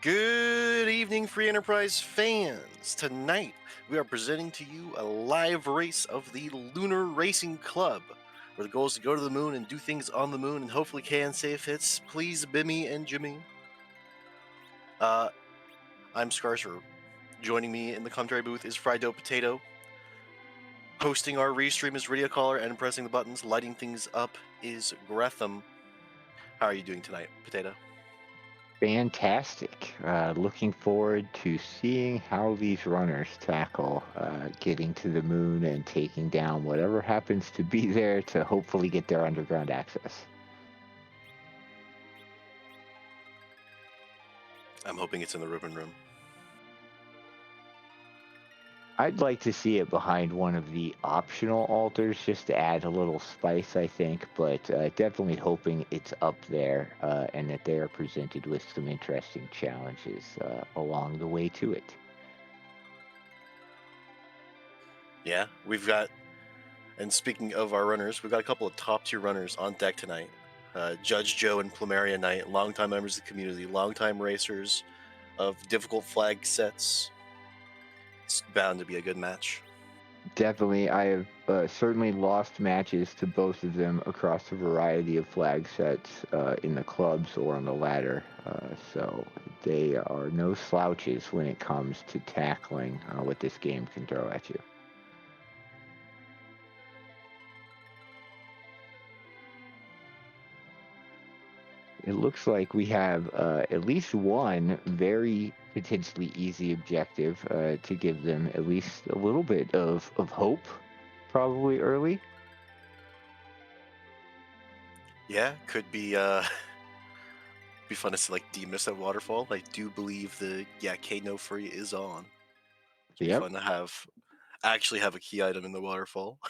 Good evening, Free Enterprise fans. Tonight, we are presenting to you a live race of the Lunar Racing Club, where the goal is to go to the moon and do things on the moon and hopefully can save hits. Please, Bimmy and Jimmy. I'm Scarsher. Joining me in the commentary booth is Fried Dough Potato. Hosting our restream is Radio Caller and pressing the buttons, lighting things up is Gretham. How are you doing tonight, Potato? Fantastic. Looking forward to seeing how these runners tackle getting to the moon and taking down whatever happens to be there to hopefully get their underground access. I'm hoping it's in the ribbon room. I'd like to see it behind one of the optional altars just to add a little spice, I think, but definitely hoping it's up there and that they are presented with some interesting challenges along the way to it. Yeah, we've got, and speaking of our runners, we've got a couple of top tier runners on deck tonight. Judge Joe and Plumeria Knight, longtime members of the community, longtime racers of difficult flag sets. It's bound to be a good match. Definitely, I have certainly lost matches to both of them across a variety of flag sets in the clubs or on the ladder. So they are no slouches when it comes to tackling what this game can throw at you. It looks like we have at least one very potentially easy objective to give them at least a little bit of hope, probably early. Yeah, could be be fun to see like demiss that waterfall. I do believe the Kano Free is on. It'd be Yep. fun to actually have a key item in the waterfall.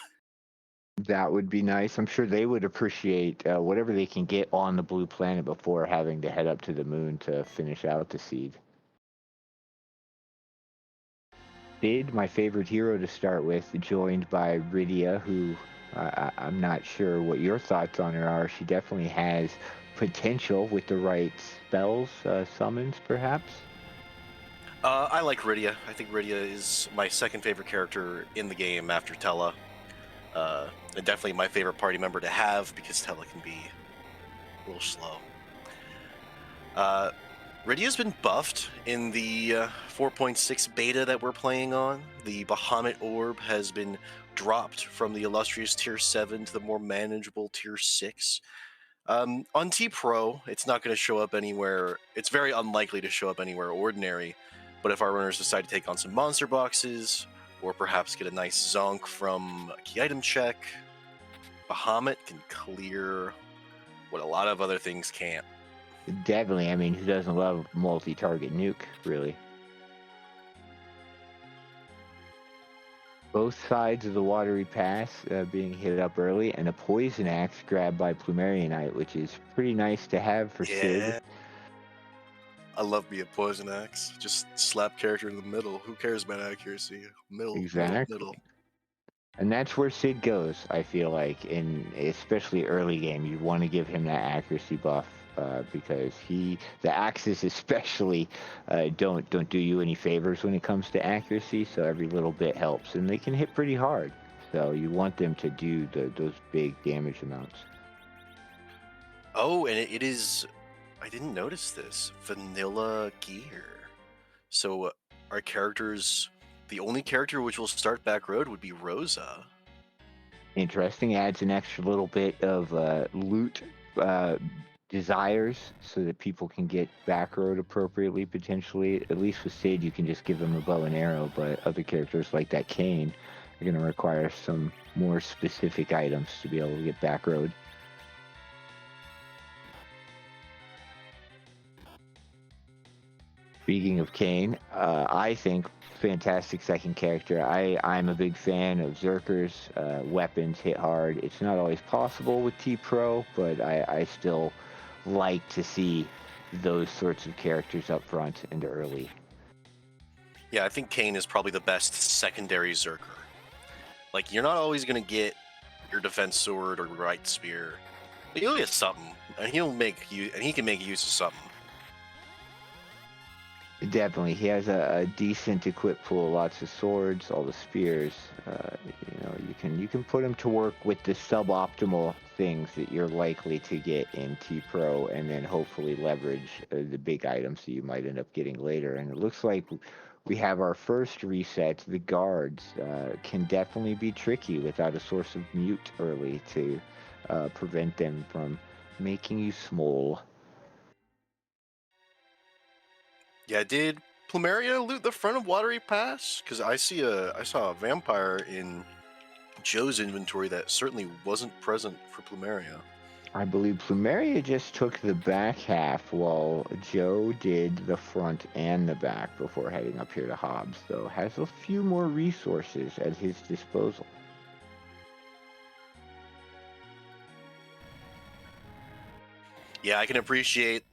That would be nice. I'm sure they would appreciate whatever they can get on the blue planet before having to head up to the moon to finish out the seed. Sid, my favorite hero to start with, joined by Rydia, who I'm not sure what your thoughts on her are. She definitely has potential with the right spells, summons, perhaps. I like Rydia. I think Rydia is my second favorite character in the game after Tella. And definitely my favorite party member to have because Tella can be a little slow. Rydia's been buffed in the 4.6 beta that we're playing on. The Bahamut Orb has been dropped from the illustrious Tier 7 to the more manageable Tier 6. On T Pro, it's not going to show up anywhere. It's very unlikely to show up anywhere ordinary. But if our runners decide to take on some monster boxes, or perhaps get a nice zonk from a key item check, Bahamut can clear what a lot of other things can't. Definitely. I mean, who doesn't love multi-target nuke, really? Both sides of the watery pass being hit up early, and a poison axe grabbed by Plumerionite, which is pretty nice to have for Sid. Yeah. I love me a poison axe. Just slap character in the middle. Who cares about accuracy? Middle, middle, Exactly. middle. And that's where Sid goes, I feel like, in especially early game. You want to give him that accuracy buff because the axes especially, don't do you any favors when it comes to accuracy. So every little bit helps, and they can hit pretty hard. So you want them to do those big damage amounts. Oh, and it is. I didn't notice this. Vanilla gear. So our characters. The only character which will start back road would be Rosa. Interesting. Adds an extra little bit of loot uh, desires so that people can get back road appropriately, potentially. At least with Sid, you can just give them a bow and arrow, but other characters like that Kane are going to require some more specific items to be able to get back road. Speaking of Kane, I think fantastic second character. I'm a big fan of Zerkers. Weapons hit hard. It's not always possible with T Pro, but I still like to see those sorts of characters up front and early. Yeah, I think Kane is probably the best secondary Zerker. Like, you're not always going to get your defense sword or right spear, but you'll get something, and he can make use of something. Definitely, he has a decent equip pool, lots of swords, all the spears. You can put him to work with the suboptimal things that you're likely to get in T Pro, and then hopefully leverage the big items that you might end up getting later. And it looks like we have our first reset. The guards can definitely be tricky without a source of mute early to prevent them from making you small. Yeah, did Plumeria loot the front of Watery Pass? Because I saw a vampire in Joe's inventory that certainly wasn't present for Plumeria. I believe Plumeria just took the back half while Joe did the front and the back before heading up here to Hobbs, though has a few more resources at his disposal. Yeah, I can appreciate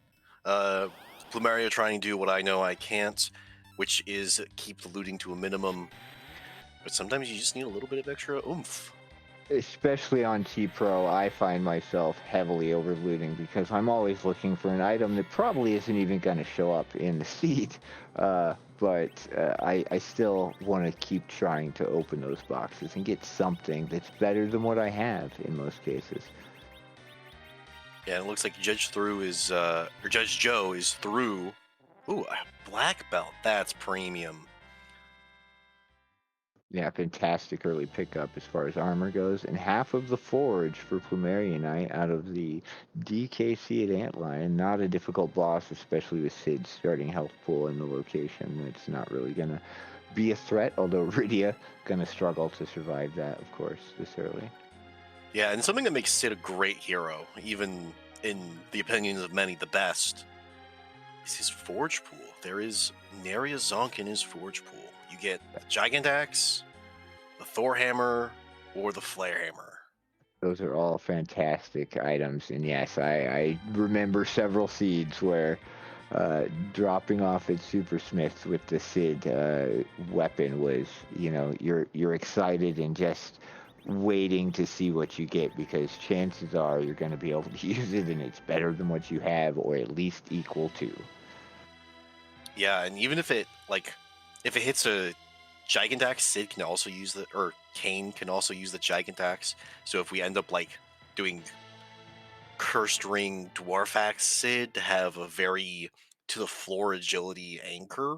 uh, Plumeria trying to do what I know I can't, which is keep the looting to a minimum. But sometimes you just need a little bit of extra oomph. Especially on T Pro, I find myself heavily overlooting because I'm always looking for an item that probably isn't even going to show up in the seed. But I still want to keep trying to open those boxes and get something that's better than what I have in most cases. Yeah, it looks like Judge Joe is through. Ooh, a black belt. That's premium. Yeah, fantastic early pickup as far as armor goes, and half of the forge for Plumeria out of the DKC at Antlion. Not a difficult boss, especially with Sid's starting health pool in the location. It's not really going to be a threat, although Rydia going to struggle to survive that, of course, this early. Yeah, and something that makes Sid a great hero, even in the opinions of many the best, is his forge pool. There is nary a zonk in his forge pool. You get the Gigant Axe, the Thor Hammer, or the Flare Hammer. Those are all fantastic items, and yes, I remember several seeds where dropping off at Supersmiths with the Sid weapon was, you're excited and just waiting to see what you get because chances are you're going to be able to use it and it's better than what you have or at least equal to. Yeah, and even if it hits a Gigant Axe, Sid can also use or Kane can also use the Gigant Axe. So if we end up doing Cursed Ring Dwarf Axe Sid to have a very to the floor agility anchor,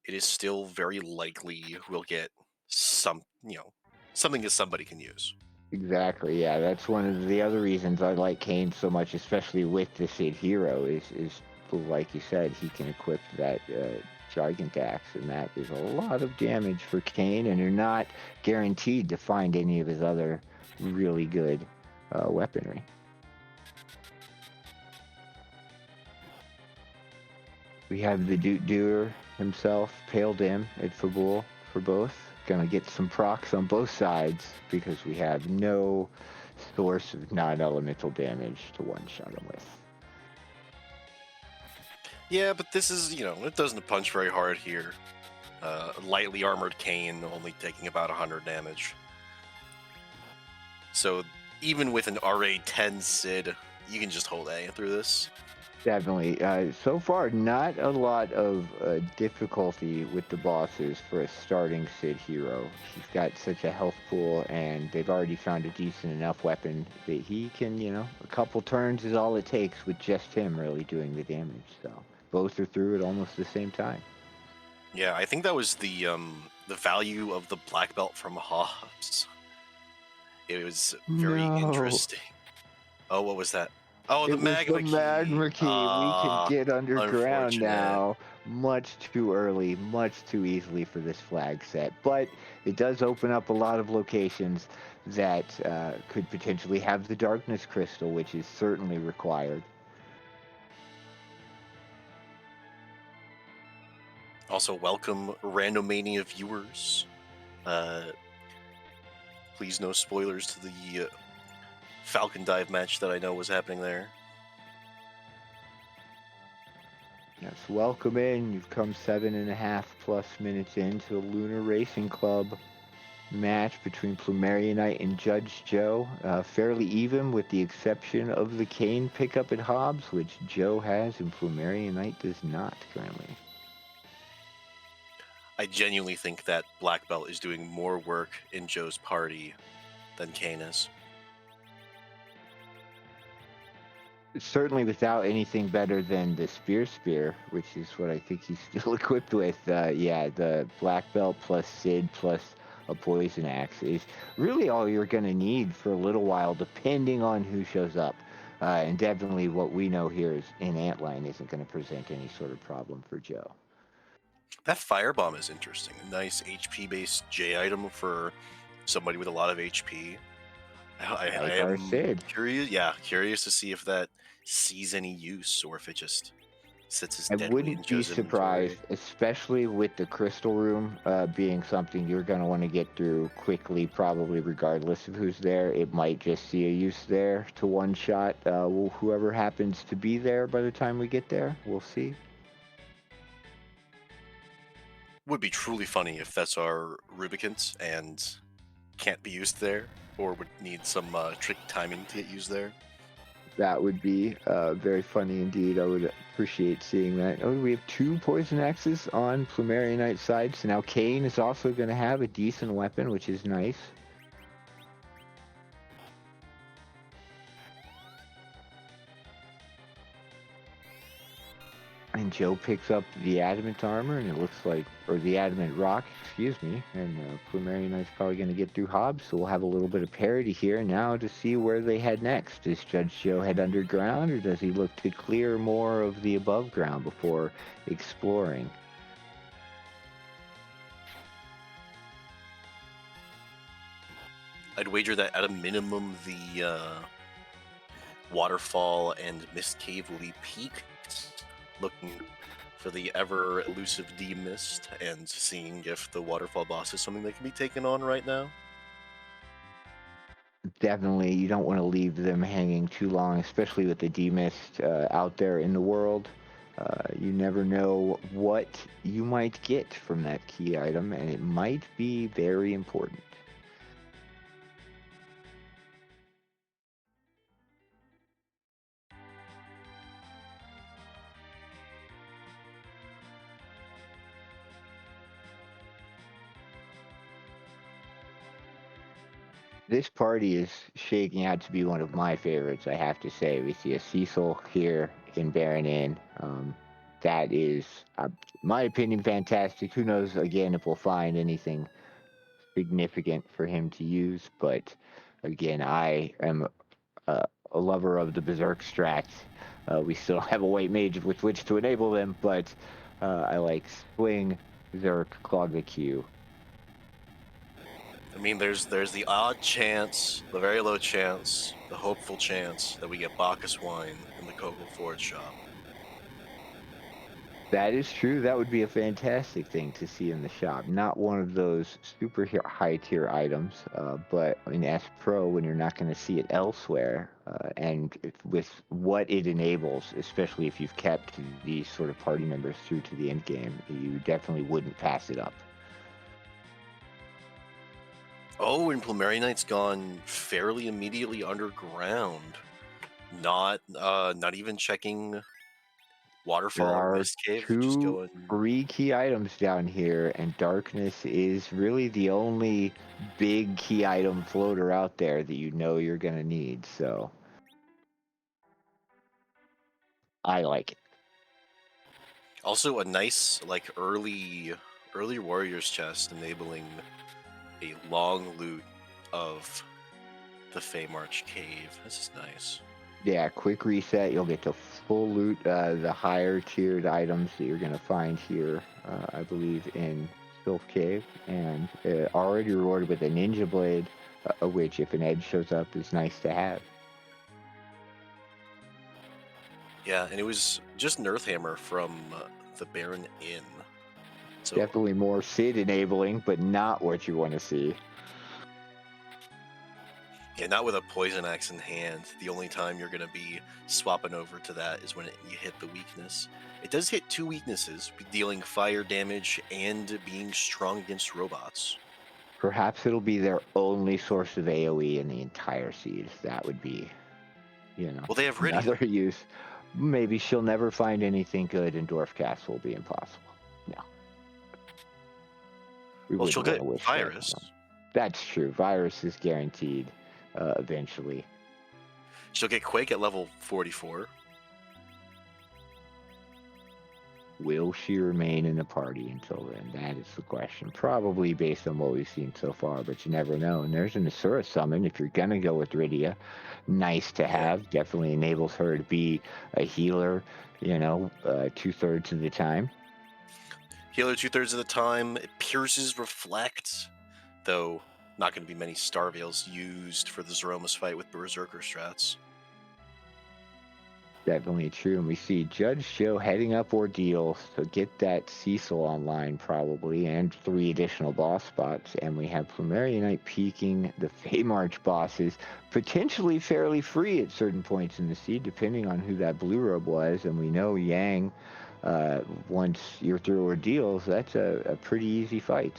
it is still very likely we'll get something that somebody can use. Exactly. Yeah, that's one of the other reasons I like Kane so much, especially with the Sid hero. Is like you said, he can equip that Gigant Axe, and that is a lot of damage for Kane. And you're not guaranteed to find any of his other really good weaponry. We have the Duke Doer himself, Pale Dim at Fabul for both. Gonna get some procs on both sides because we have no source of non-elemental damage to one-shot him with. Yeah, but this is it doesn't punch very hard here. Lightly armored Kane only taking about 100 damage. So even with an RA 10 Sid, you can just hold A through this. Definitely. So far, not a lot of difficulty with the bosses for a starting Sid hero. He's got such a health pool, and they've already found a decent enough weapon that he can, a couple turns is all it takes with just him really doing the damage. So both are through at almost the same time. Yeah, I think that was the value of the black belt from Hobbs. It was very No. interesting. Oh, what was that? Oh, the It was the magma key. magma key. We can get underground Unfortunate. now much too early, much too easily for this flag set. But it does open up a lot of locations that could potentially have the darkness crystal, which is certainly required. Also, welcome Randomania viewers. Uh, please no spoilers to the Falcon Dive match that I know was happening there. Yes, welcome in. You've come 7.5+ minutes into the Lunar Racing Club. match between Plumerionite and Judge Joe. Fairly even, with the exception of the Kane pickup at Hobbs, which Joe has and Plumerionite does not currently. I genuinely think that Black Belt is doing more work in Joe's party than Kane is. Certainly without anything better than the Spear, which is what I think he's still equipped with. Yeah, the Black Belt plus Sid plus a Poison Axe is really all you're going to need for a little while, depending on who shows up. And definitely what we know here is in Antline isn't going to present any sort of problem for Joe. That Firebomb is interesting. A nice HP based J item for somebody with a lot of HP. I Like our am Sid. curious, yeah, curious to see if that sees any use or if it just sits as I dead weight in wouldn't be Joe's inventory. surprised, especially with the crystal room being something you're going to want to get through quickly, probably regardless of who's there. It might just see a use there to one shot whoever happens to be there by the time we get there. We'll see. Would be truly funny if that's our Rubicons and can't be used there, or would need some trick timing to get used there. That would be very funny indeed. I would appreciate seeing that. Oh, we have two poison axes on Plumerionite's side, so now Kane is also going to have a decent weapon, which is nice. And Joe picks up the adamant armor, and it looks like, or the adamant rock, excuse me. And Plumerionite's probably going to get through Hobbs, so we'll have a little bit of parity here now to see where they head next. Does Judge Joe head underground, or does he look to clear more of the above ground before exploring? I'd wager that at a minimum the waterfall and mist cave will be peaked, looking for the ever elusive D mist and seeing if the waterfall boss is something that can be taken on right now. Definitely, you don't want to leave them hanging too long, especially with the demist out there in the world. You never know what you might get from that key item, and it might be very important. This party is shaking out to be one of my favorites, I have to say. We see a Cecil here in Baron Inn. That is, my opinion, fantastic. Who knows, again, if we'll find anything significant for him to use. But again, I am a lover of the Berserk strats. We still have a white mage with which to enable them, but I like Swing, Zerk, Clog the Q. I mean, there's the odd chance, the very low chance, the hopeful chance that we get Bacchus wine in the Cocoa Forge shop. That is true. That would be a fantastic thing to see in the shop. Not one of those super high tier items, but in S Pro, when you're not going to see it elsewhere, and with what it enables, especially if you've kept these sort of party members through to the end game, you definitely wouldn't pass it up. Oh, and Plumeria Knight's gone fairly immediately underground. Not even checking There Waterfall or are Mist Cave, just two going. free key items down here, and darkness is really the only big key item floater out there that you know you're going to need. So I like it. Also, a nice like early Warriors chest enabling a long loot of the Feymarch Cave. This is nice. Yeah, quick reset. You'll get to full loot the higher tiered items that you're going to find here, I believe, in Sylph Cave. And already rewarded with a Ninja Blade, which, if an edge shows up, is nice to have. Yeah, and it was just Nurthhammer from the Baron Inn. So Definitely more Sid enabling, but not what you want to see. yeah, not with a poison axe in hand. The only time you're going to be swapping over to that is when you hit the weakness. It does hit two weaknesses, dealing fire damage and being strong against robots. Perhaps it'll be their only source of AoE in the entire seed. That would be, Well, they have another Rydia. use. Maybe she'll never find anything good, and Dwarf Castle will be impossible. No, we Well, she'll wouldn't want get to wish that on Virus. them. That's true. Virus is guaranteed eventually. She'll get Quake at level 44. Will she remain in the party until then? That is the question. Probably based on what we've seen so far, but you never know. And there's an Asura summon if you're going to go with Rydia. Nice to Yeah. have. Definitely enables her to be a healer, 2/3 of the time. Healer 2/3 of the time. It pierces Reflect, though not going to be many Star Veils used for the Zeromus fight with Berserker strats. Definitely true. And we see Judge Joe heading up Ordeal to get that Cecil online, probably, and 3 additional boss spots. And we have Plumeria Knight peaking the Feymarch bosses, potentially fairly free at certain points in the seed, depending on who that blue robe was. And we know Yang, once you're through Ordeals, that's a pretty easy fight.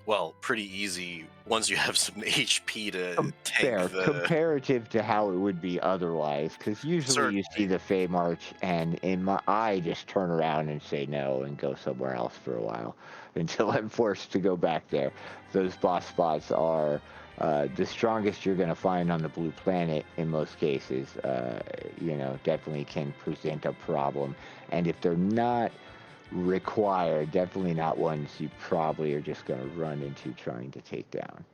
Well, pretty easy once you have some HP to tank Fair, the. comparative to how it would be otherwise, because usually you see Certainly. the Fey March, and in my I just turn around and say no and go somewhere else for a while until I'm forced to go back there. Those boss spots are the strongest you're going to find on the blue planet in most cases. Definitely can present a problem, and if they're not required, definitely not ones you probably are just going to run into trying to take down.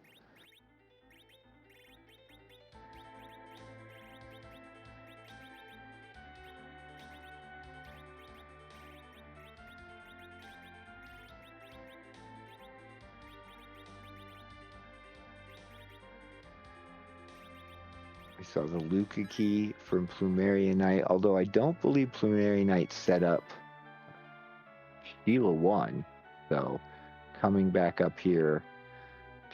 We saw the Luca key from Plumeria Knight, although I don't believe Plumeria Knight set up Sheila 1. So coming back up here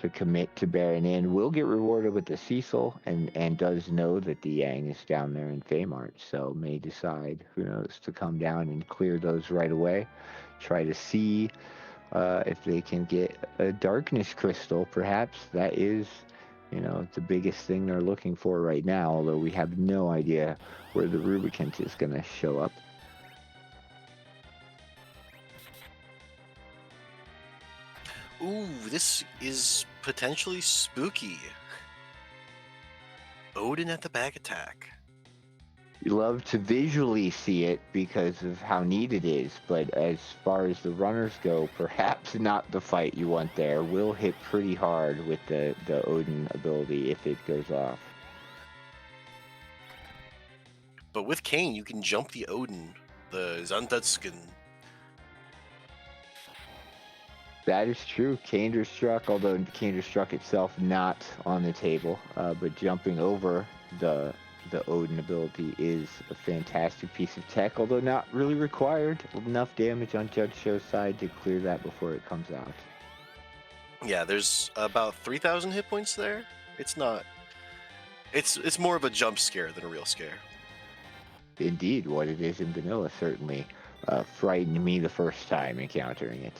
to commit to Baron Inn will get rewarded with the Cecil and does know that the Yang is down there in Feymarch, so may decide, who knows, to come down and clear those right away. Try to see if they can get a darkness crystal, perhaps. That is, the biggest thing they're looking for right now, although we have no idea where the Rubicant is going to show up. Ooh, this is potentially spooky. Odin at the back attack. You love to visually see it because of how neat it is, but as far as the runners go, perhaps not the fight you want there. Will hit pretty hard with the Odin ability if it goes off. But with Kane, you can jump the Odin, the Zandatskin. That is true. Canderstruck, although Canderstruck itself not on the table, but jumping over the Odin ability is a fantastic piece of tech, although not really required. Enough damage on Judge Show's side to clear that before it comes out. Yeah, there's about 3,000 hit points there. It's not. It's more of a jump scare than a real scare. Indeed, what it is in vanilla certainly frightened me the first time encountering it.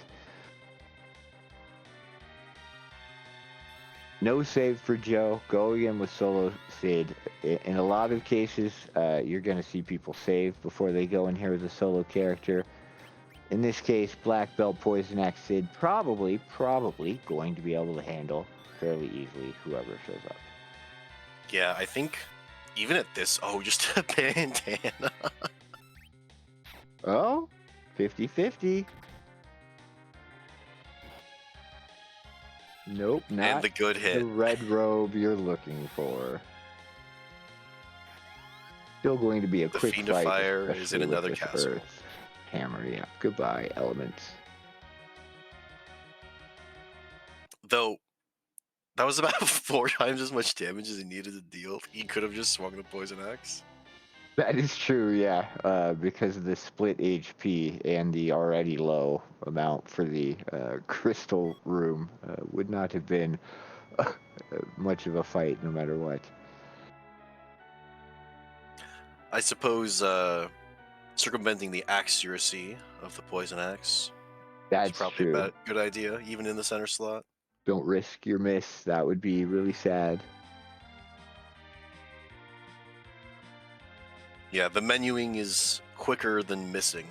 No save for Joe. Go again with solo Sid. In a lot of cases, you're going to see people save before they go in here with a solo character. In this case, Black Belt Poison Axe Sid probably going to be able to handle fairly easily whoever shows up. Yeah, I think even at this, just a bandana. Oh, 50-50. Nope, And not the good the hit. red robe you're looking for. Still going to be a The quick Fiend of fight, Fire is in especially with another this castle. Earth hammer. Yeah, goodbye, elements. Though that was about 4 times as much damage as he needed to deal. He could have just swung the poison axe. That is true, yeah, because of the split HP and the already low amount for the crystal room would not have been much of a fight no matter what. I suppose circumventing the accuracy of the poison axe. It's That's probably true. about good idea, even in the center slot. Don't risk your miss. That would be really sad. Yeah, the menuing is quicker than missing.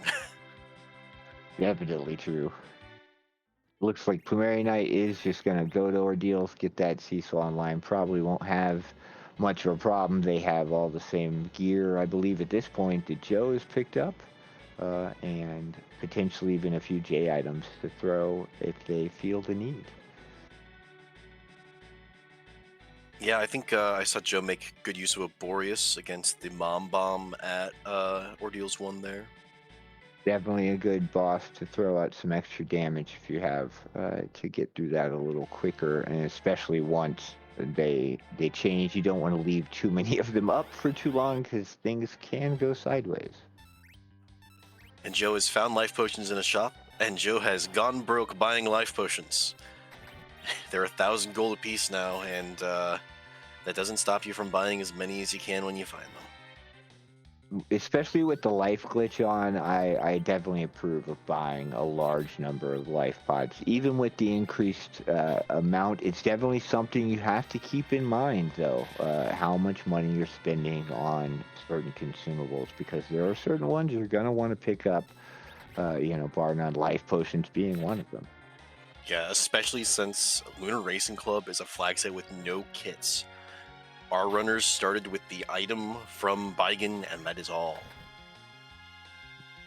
Definitely true. Looks like Primary Knight is just going to go to Ordeals, get that Cecil online. Probably won't have much of a problem. They have all the same gear, I believe, at this point that Joe has picked up, and potentially even a few J items to throw if they feel the need. Yeah, I think I saw Joe make good use of a Boreas against the Mom Bomb at Ordeals 1 there. Definitely a good boss to throw out some extra damage if you have to get through that a little quicker, and especially once they change. You don't want to leave too many of them up for too long because things can go sideways. And Joe has found life potions in a shop, and Joe has gone broke buying life potions. They're 1,000 gold apiece now, and that doesn't stop you from buying as many as you can when you find them. Especially with the life glitch on, I definitely approve of buying a large number of life pods. Even with the increased amount, it's definitely something you have to keep in mind, though, how much money you're spending on certain consumables, because there are certain ones you're going to want to pick up, bar none, life potions being one of them. Yeah, especially since Lunar Racing Club is a flag set with no kits. Our runners started with the item from Baigen, and that is all.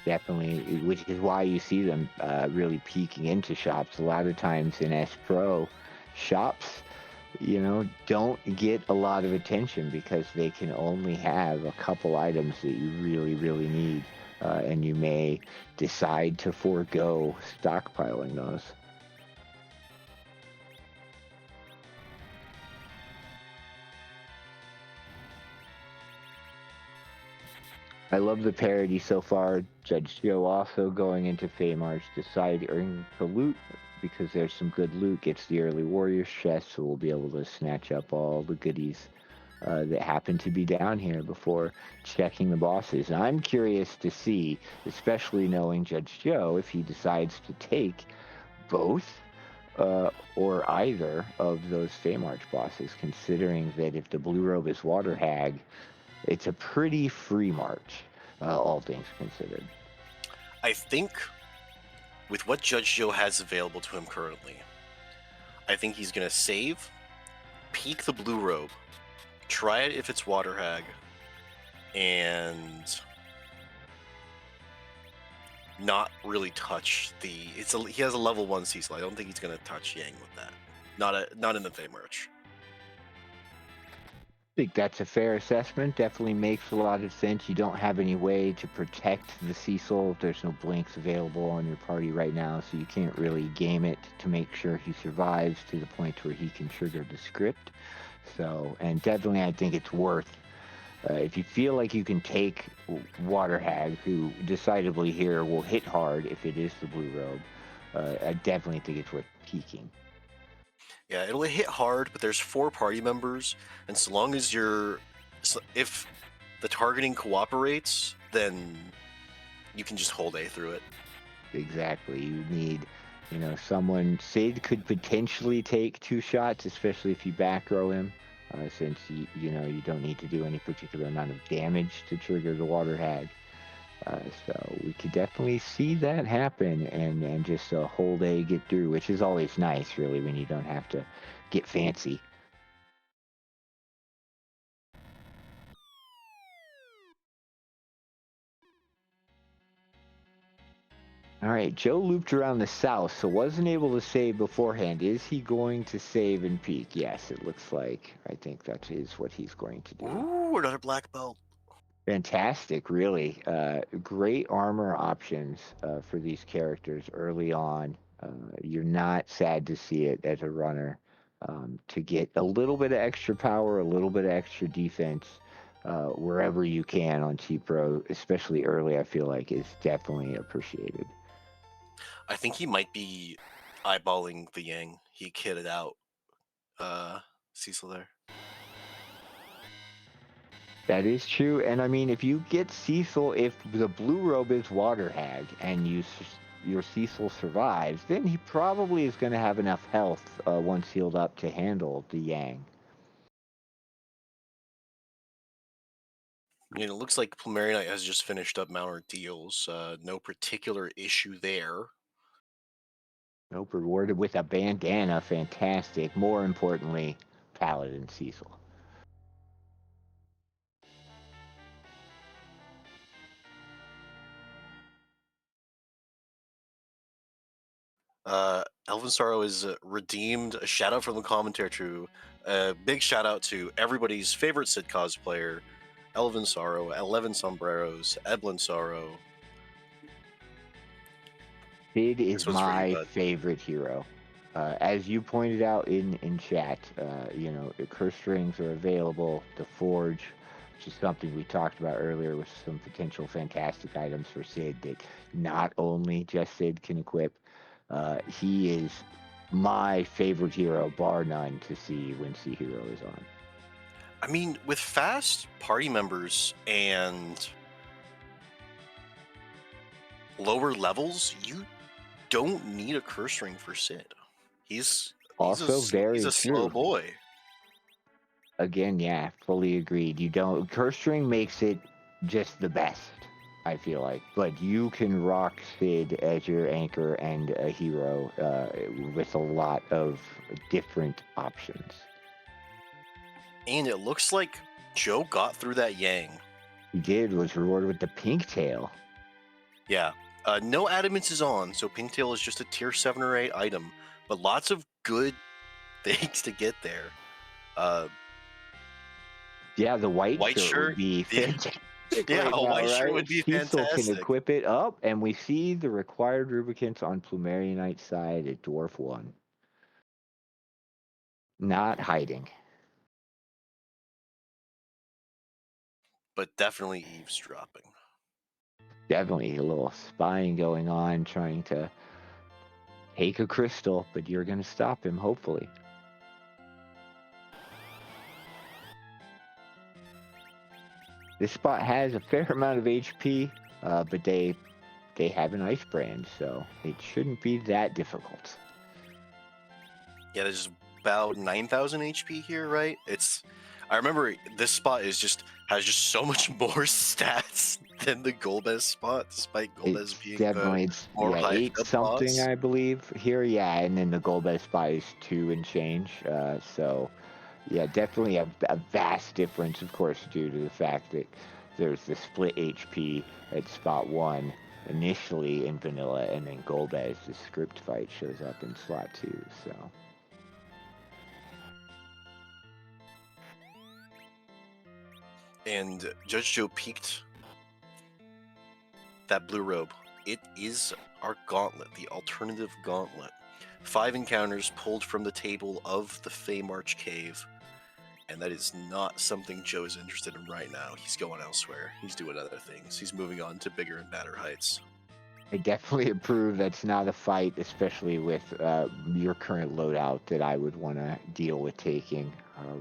Definitely, which is why you see them really peeking into shops. A lot of times in S Pro, shops, don't get a lot of attention because they can only have a couple items that you really, really need. And you may decide to forego stockpiling those. I love the parody so far. Judge Joe also going into Feymarch, deciding to loot because there's some good loot. Gets the early Warriors chest, so we'll be able to snatch up all the goodies that happen to be down here before checking the bosses. And I'm curious to see, especially knowing Judge Joe, if he decides to take both or either of those Feymarch bosses, considering that if the Blue Robe is Water Hag, it's a pretty free march, all things considered. I think with what Judge Joe has available to him currently, I think he's going to save, peek the Blue Robe, try it if it's Water Hag, and not really touch the. He has a level 1 Cecil. I don't think he's going to touch Yang with that. Not in the Fey merch. I think that's a fair assessment. Definitely makes a lot of sense. You don't have any way to protect the Cecil. There's no blinks available on your party right now, so you can't really game it to make sure he survives to the point where he can trigger the script. So, and definitely, I think it's worth. If you feel like you can take Water Hag, who decidedly here will hit hard if it is the Blue Robe, I definitely think it's worth peeking. Yeah, it'll hit hard, but there's 4 party members, and so long as if the targeting cooperates, then you can just hold A through it. Exactly. You need, someone. Sid could potentially take 2 shots, especially if you back row him, since you don't need to do any particular amount of damage to trigger the Water Hag. So we could definitely see that happen, and just a whole day get through, which is always nice, really, when you don't have to get fancy. All right, Joe looped around the south, so wasn't able to save beforehand. Is he going to save and peak? Yes, it looks like. I think that is what he's going to do. Ooh, another black belt. Fantastic, really. Great armor options for these characters early on. You're not sad to see it as a runner. To get a little bit of extra power, a little bit of extra defense, wherever you can on T Pro, especially early, I feel like is definitely appreciated. I think he might be eyeballing the Yang. He kitted out Cecil there. That is true, and I mean, if you get Cecil, if the Blue Robe is Water Hag, and you your Cecil survives, then he probably is going to have enough health once healed up to handle the Yang. It looks like Plumeria Knight has just finished up Mount Ordeals. No particular issue there. Nope, rewarded with a bandana. Fantastic. More importantly, Paladin Cecil. Elvin Sorrow is redeemed. A shout out from the commentary to a big shout out to everybody's favorite Sid cosplayer, Elvin Sorrow, 11 Sombreros, Edlin Sorrow. Sid is This one's for you, my bud. favorite hero. As you pointed out in chat, the curse strings are available. The forge, which is something we talked about earlier, with some potential fantastic items for Sid that not only just Sid can equip. He is my favorite hero, bar none, to see when C Hero is on. I mean, with fast party members and lower levels, you don't need a curse ring for Sid. Also, He's very a slow true. boy. Again, yeah, fully agreed. You don't curse string makes it just the best, I feel like. But you can rock Sid as your anchor and a hero with a lot of different options. And it looks like Joe got through that Yang. He did was rewarded with the pink tail. Yeah. No Adamance is on, so Pinktail is just a tier 7 or 8 item, but lots of good things to get there. Yeah, the white White shirt would shirt. be Yeah, fantastic yeah, right a now, white shirt right? would be Cecil can fantastic. equip it up, and we see the required Rubicants on Plumeria Knight's side at Dwarf 1. Not hiding. But definitely eavesdropping. Definitely a little spying going on, trying to take a crystal, but you're going to stop him, hopefully. This spot has a fair amount of HP, but they have an ice brand, so it shouldn't be that difficult. Yeah, there's about 9,000 HP here, right? I remember this spot has just so much more stats than the Golbez spot, despite Golbez It's being the definitely it's more yeah hyped 8 up something boss. I believe here, yeah, and then the gold best spot is 2 and change. So yeah, definitely a vast difference, of course, due to the fact that there's the split HP at spot 1 initially in vanilla, and then Golbez, the script fight, shows up in slot 2. So And Judge Joe peaked that blue robe. It is our gauntlet, the alternative gauntlet. 5 encounters pulled from the table of the Fey March Cave. And that is not something Joe is interested in right now. He's going elsewhere. He's doing other things. He's moving on to bigger and badder heights. I definitely approve. That's not a fight, especially with your current loadout, that I would want to deal with taking.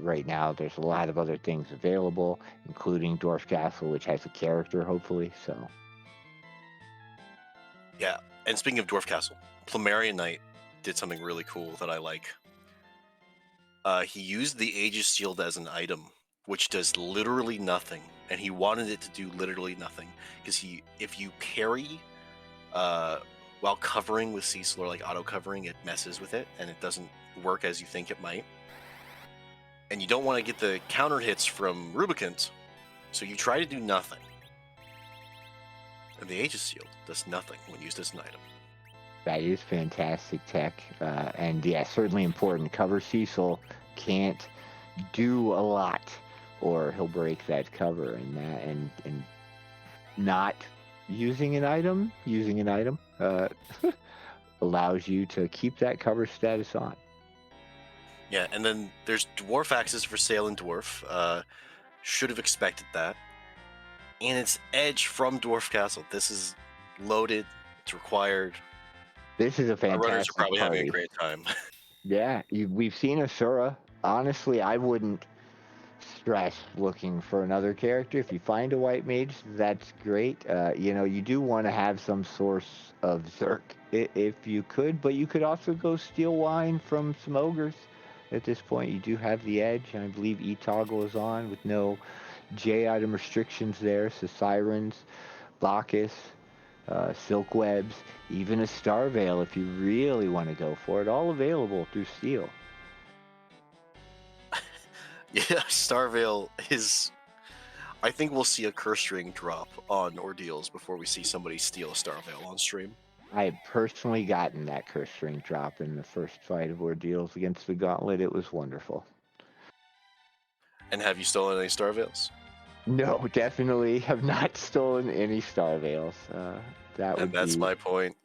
Right now, there's a lot of other things available, including Dwarf Castle, which has a character, hopefully. So, Yeah, and speaking of Dwarf Castle, Plumeria Knight did something really cool that I like. He used the Aegis Shield as an item, which does literally nothing, and he wanted it to do literally nothing because if you parry uh, while covering with Cecil or like auto covering, it messes with it and it doesn't work as you think it might. And you don't want to get the counter hits from Rubicant, so you try to do nothing. And the Aegis Shield does nothing when used as an item. that is fantastic tech. And yeah, certainly important. Cover Cecil can't do a lot, or he'll break that cover. And not using an item allows you to keep that cover status on. Yeah, and then there's Dwarf Axes for sale in Dwarf. Should have expected that. And it's Edge from Dwarf Castle. This is loaded. It's required. This is a Our runners are fantastic probably having a party. great time. Yeah, we've seen Asura. Honestly, I wouldn't. stress looking for another character. If you find a white mage, that's great. You do want to have some source of Zerk if you could, but you could also go steal wine from some ogres. At this point, you do have the edge, and I believe e-toggle is on with no J item restrictions there. So sirens, Bacchus, silk webs, even a star veil if you really want to go for it, all available through steel. Yeah, Starvale is. I think we'll see a curse ring drop on Ordeals before we see somebody steal a Starvale on stream. I had personally gotten that curse ring drop in the first fight of Ordeals against the Gauntlet. It was wonderful. And have you stolen any Starvales? No, definitely have not stolen any star veils. That And would that's be. my point.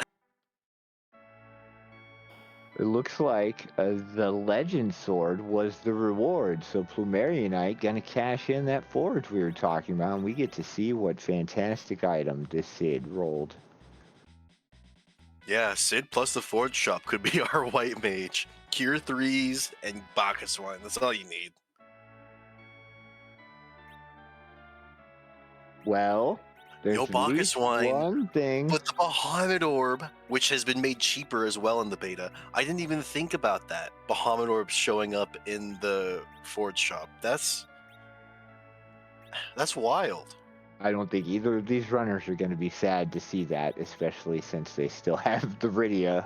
It looks like the Legend Sword was the reward. So Plumerionite gonna cash in that forge we were talking about, and we get to see what fantastic item this Sid rolled. Yeah, Sid plus the Forge Shop could be our white mage. Cure 3s and Bacchus wine. That's all you need. Well, there's No at Bacchus least wine, one thing. but the Bahamut Orb, which has been made cheaper as well in the beta. I didn't even think about that. Bahamut Orb showing up in the Forge Shop. That's wild. I don't think either of these runners are going to be sad to see that, especially since they still have the Rydia,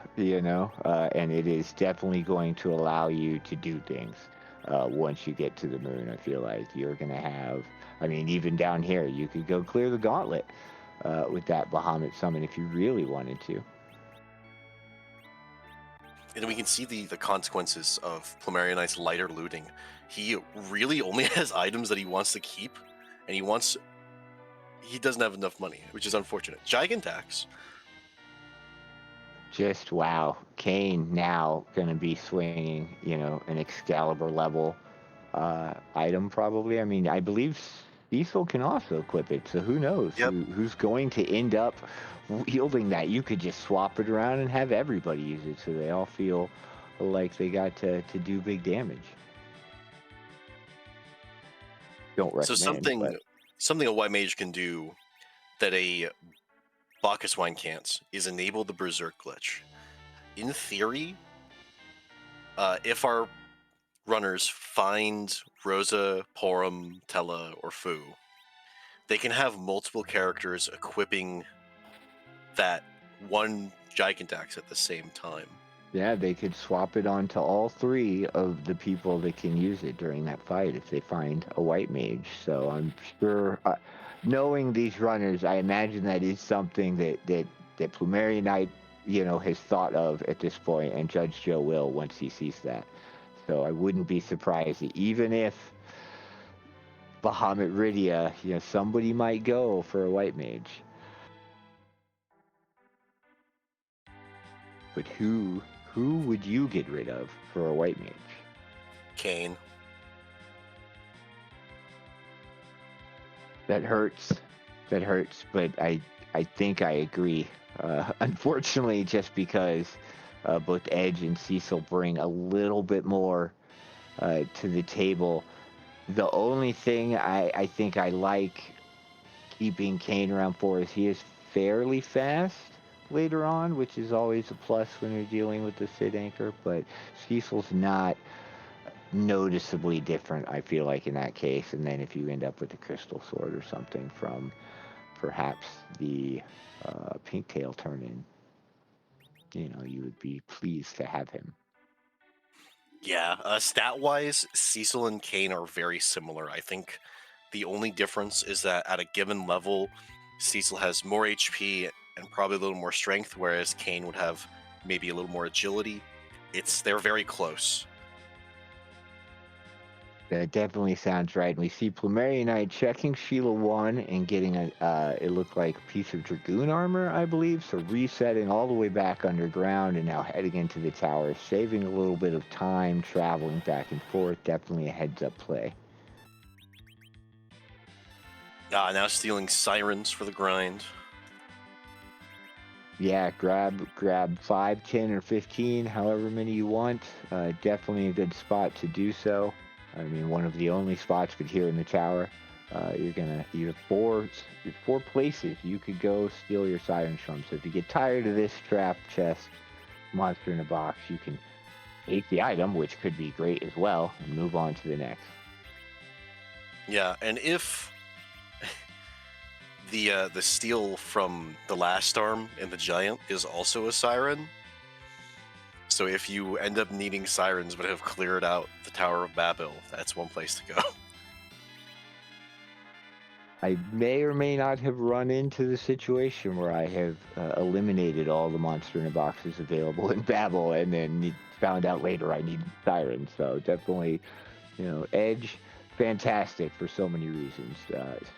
and it is definitely going to allow you to do things once you get to the moon. I feel like you're going to have, I mean, even down here, you could go clear the gauntlet with that Bahamut summon if you really wanted to. And we can see the consequences of Plumerionite's lighter looting. He really only has items that he wants to keep, and he doesn't have enough money, which is unfortunate. Gigantax. Just wow, Kane now going to be swinging, an Excalibur level item probably. I mean, I believe Cecil can also equip it, so who knows Yep. who's going to end up wielding that. You could just swap it around and have everybody use it, so they all feel like they got to do big damage. Don't So recommend, something but something a white mage can do that a Bacchus wine can't is enable the Berserk glitch. In theory, if our runners find Rosa, Porum, Tella, or Fu, they can have multiple characters equipping that one Gigantax at the same time. yeah, they could swap it onto all three of the people that can use it during that fight if they find a white mage. So I'm sure, knowing these runners, I imagine that is something that Plumeria Knight, has thought of at this point, and Judge Joe will once he sees that. So I wouldn't be surprised even if Bahamut Rydia, somebody might go for a white mage. But who would you get rid of for a white mage? Kane. That hurts. That hurts, but I think I agree. Unfortunately, just because both Edge and Cecil bring a little bit more to the table. The only thing I think I like keeping Kane around for is he is fairly fast later on, which is always a plus when you're dealing with the Sid anchor, but Cecil's not noticeably different, I feel like, in that case. And then if you end up with a crystal sword or something from perhaps the Pinktail turn in, you would be pleased to have him. Yeah, stat-wise, Cecil and Kane are very similar. I think the only difference is that at a given level, Cecil has more HP and probably a little more strength, whereas Kane would have maybe a little more agility. They're very close. That definitely sounds right. And we see Plumeria Knight checking Sheila 1 and getting it looked like a piece of Dragoon armor, I believe. So resetting all the way back underground and now heading into the tower, saving a little bit of time traveling back and forth. Definitely a heads up play. Now stealing sirens for the grind. Yeah, grab 5, 10, or 15, however many you want. Definitely a good spot to do so. I mean, one of the only spots, but here in the tower, you have four places you could go steal your sirens from. So if you get tired of this trap chest monster in a box, you can take the item, which could be great as well, and move on to the next. Yeah, and if the steal from the last arm and the giant is also a siren, so if you end up needing sirens but have cleared out the Tower of Babel, that's one place to go. I may or may not have run into the situation where I have eliminated all the monster in a boxes available in Babel, and then found out later I needed sirens. So definitely, Edge, fantastic for so many reasons.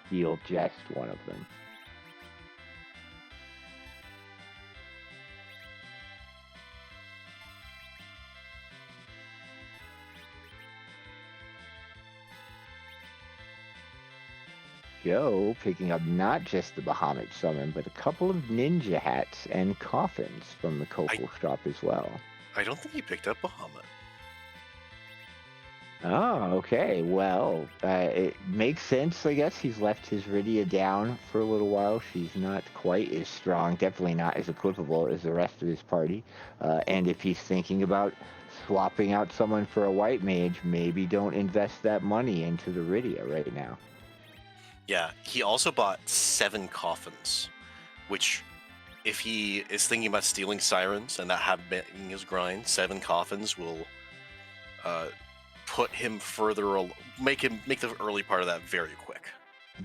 Steel, just one of them. Joe picking up not just the Bahamut summon, but a couple of ninja hats and coffins from the I Coco shop as well. I don't think he picked up Bahamut. Oh, okay. Well, it makes sense, I guess. He's left his Rydia down for a little while. She's not quite as strong, definitely not as equipable as the rest of his party. And if he's thinking about swapping out someone for a white mage, maybe don't invest that money into the Rydia right now. Yeah, he also bought 7 coffins, which, if he is thinking about stealing sirens and that have been his grind, 7 coffins will uh, put him make the early part of that very quick.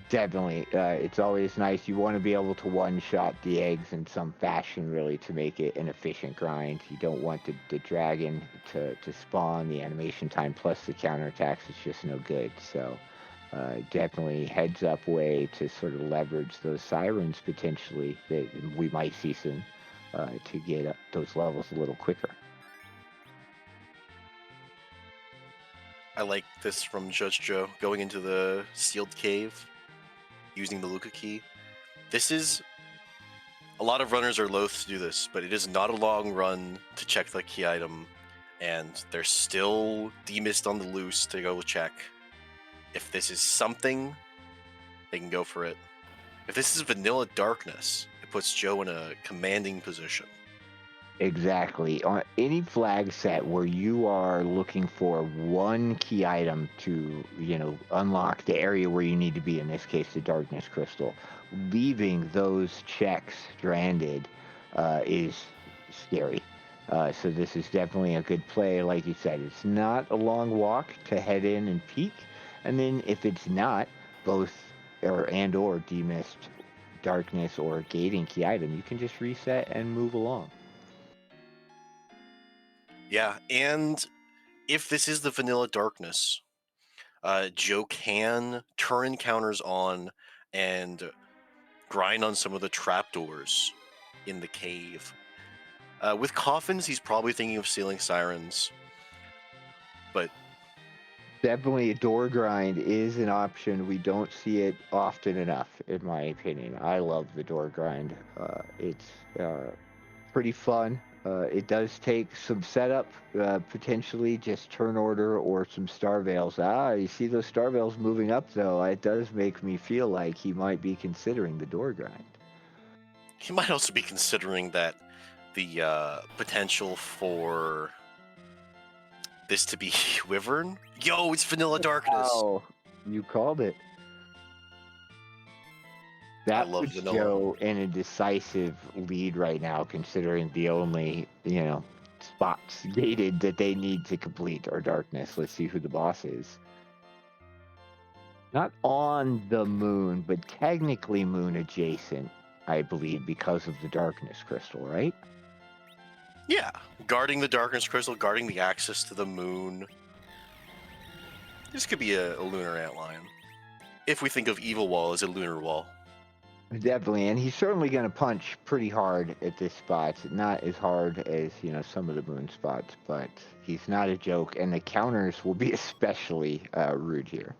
Definitely. It's always nice. You want to be able to one shot the eggs in some fashion, really, to make it an efficient grind. You don't want the dragon to spawn, the animation time plus the counterattacks. It's just no good. So, definitely heads up way to sort of leverage those sirens potentially that we might see soon to get up those levels a little quicker. I like this from Judge Joe going into the sealed cave using the Luca key. This is a lot of runners are loath to do this, but it is not a long run to check the key item, and there's still demist on the loose to go check. If this is something, they can go for it. If this is vanilla darkness, it puts Joe in a commanding position. Exactly. On any flag set where you are looking for one key item to, unlock the area where you need to be, in this case, the darkness crystal, leaving those checks stranded is scary. So this is definitely a good play. Like you said, it's not a long walk to head in and peek. And then if it's not both or demist darkness or gating key item, you can just reset and move along. Yeah, and if this is the vanilla darkness, Joe can turn encounters on and grind on some of the trapdoors in the cave. With coffins, he's probably thinking of stealing sirens, but Definitely a door grind is an option. We don't see it often enough, in my opinion. I love the door grind. It's pretty fun. It does take some setup, potentially just turn order or some star veils. You see those star veils moving up, though. It does make me feel like he might be considering the door grind. he might also be considering that the potential for this to be Wyvern. Yo, it's vanilla darkness. Oh, you called it. I That love puts vanilla. Joe in a decisive lead right now, considering the only, spots gated that they need to complete are darkness. Let's see who the boss is. Not on the moon, but technically moon adjacent, I believe, because of the darkness crystal, right? Yeah, guarding the darkness crystal, guarding the access to the moon. This could be a lunar antlion. If we think of Evil Wall as a lunar wall. Definitely, and he's certainly going to punch pretty hard at this spot. Not as hard as some of the moon spots, but he's not a joke, and the counters will be especially rude here.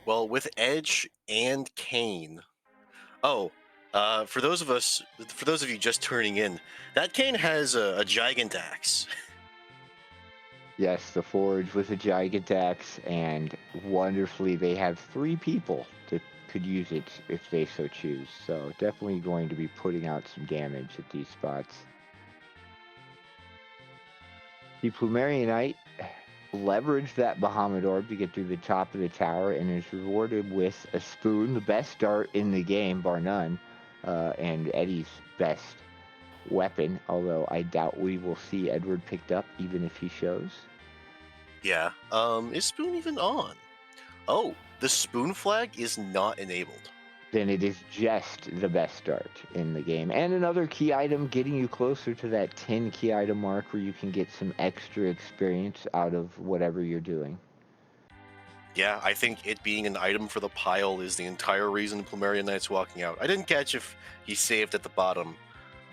Well, with Edge and Kane. Oh, for those of you just turning in, that Kane has a gigant axe. Yes, the Forge with the Gigantacks, and wonderfully, they have 3 people that could use it if they so choose. So definitely going to be putting out some damage at these spots. The Plumerionite leveraged that Bahamut Orb to get through the top of the tower and is rewarded with a spoon, the best dart in the game, bar none, and Eddie's best weapon, although I doubt we will see Edward picked up even if he shows. Yeah. Is Spoon even on? Oh, the Spoon flag is not enabled. Then it is just the best start in the game. And another key item getting you closer to that 10 key item mark where you can get some extra experience out of whatever you're doing. Yeah, I think it being an item for the pile is the entire reason Plumerian Knight's walking out. I didn't catch if he saved at the bottom,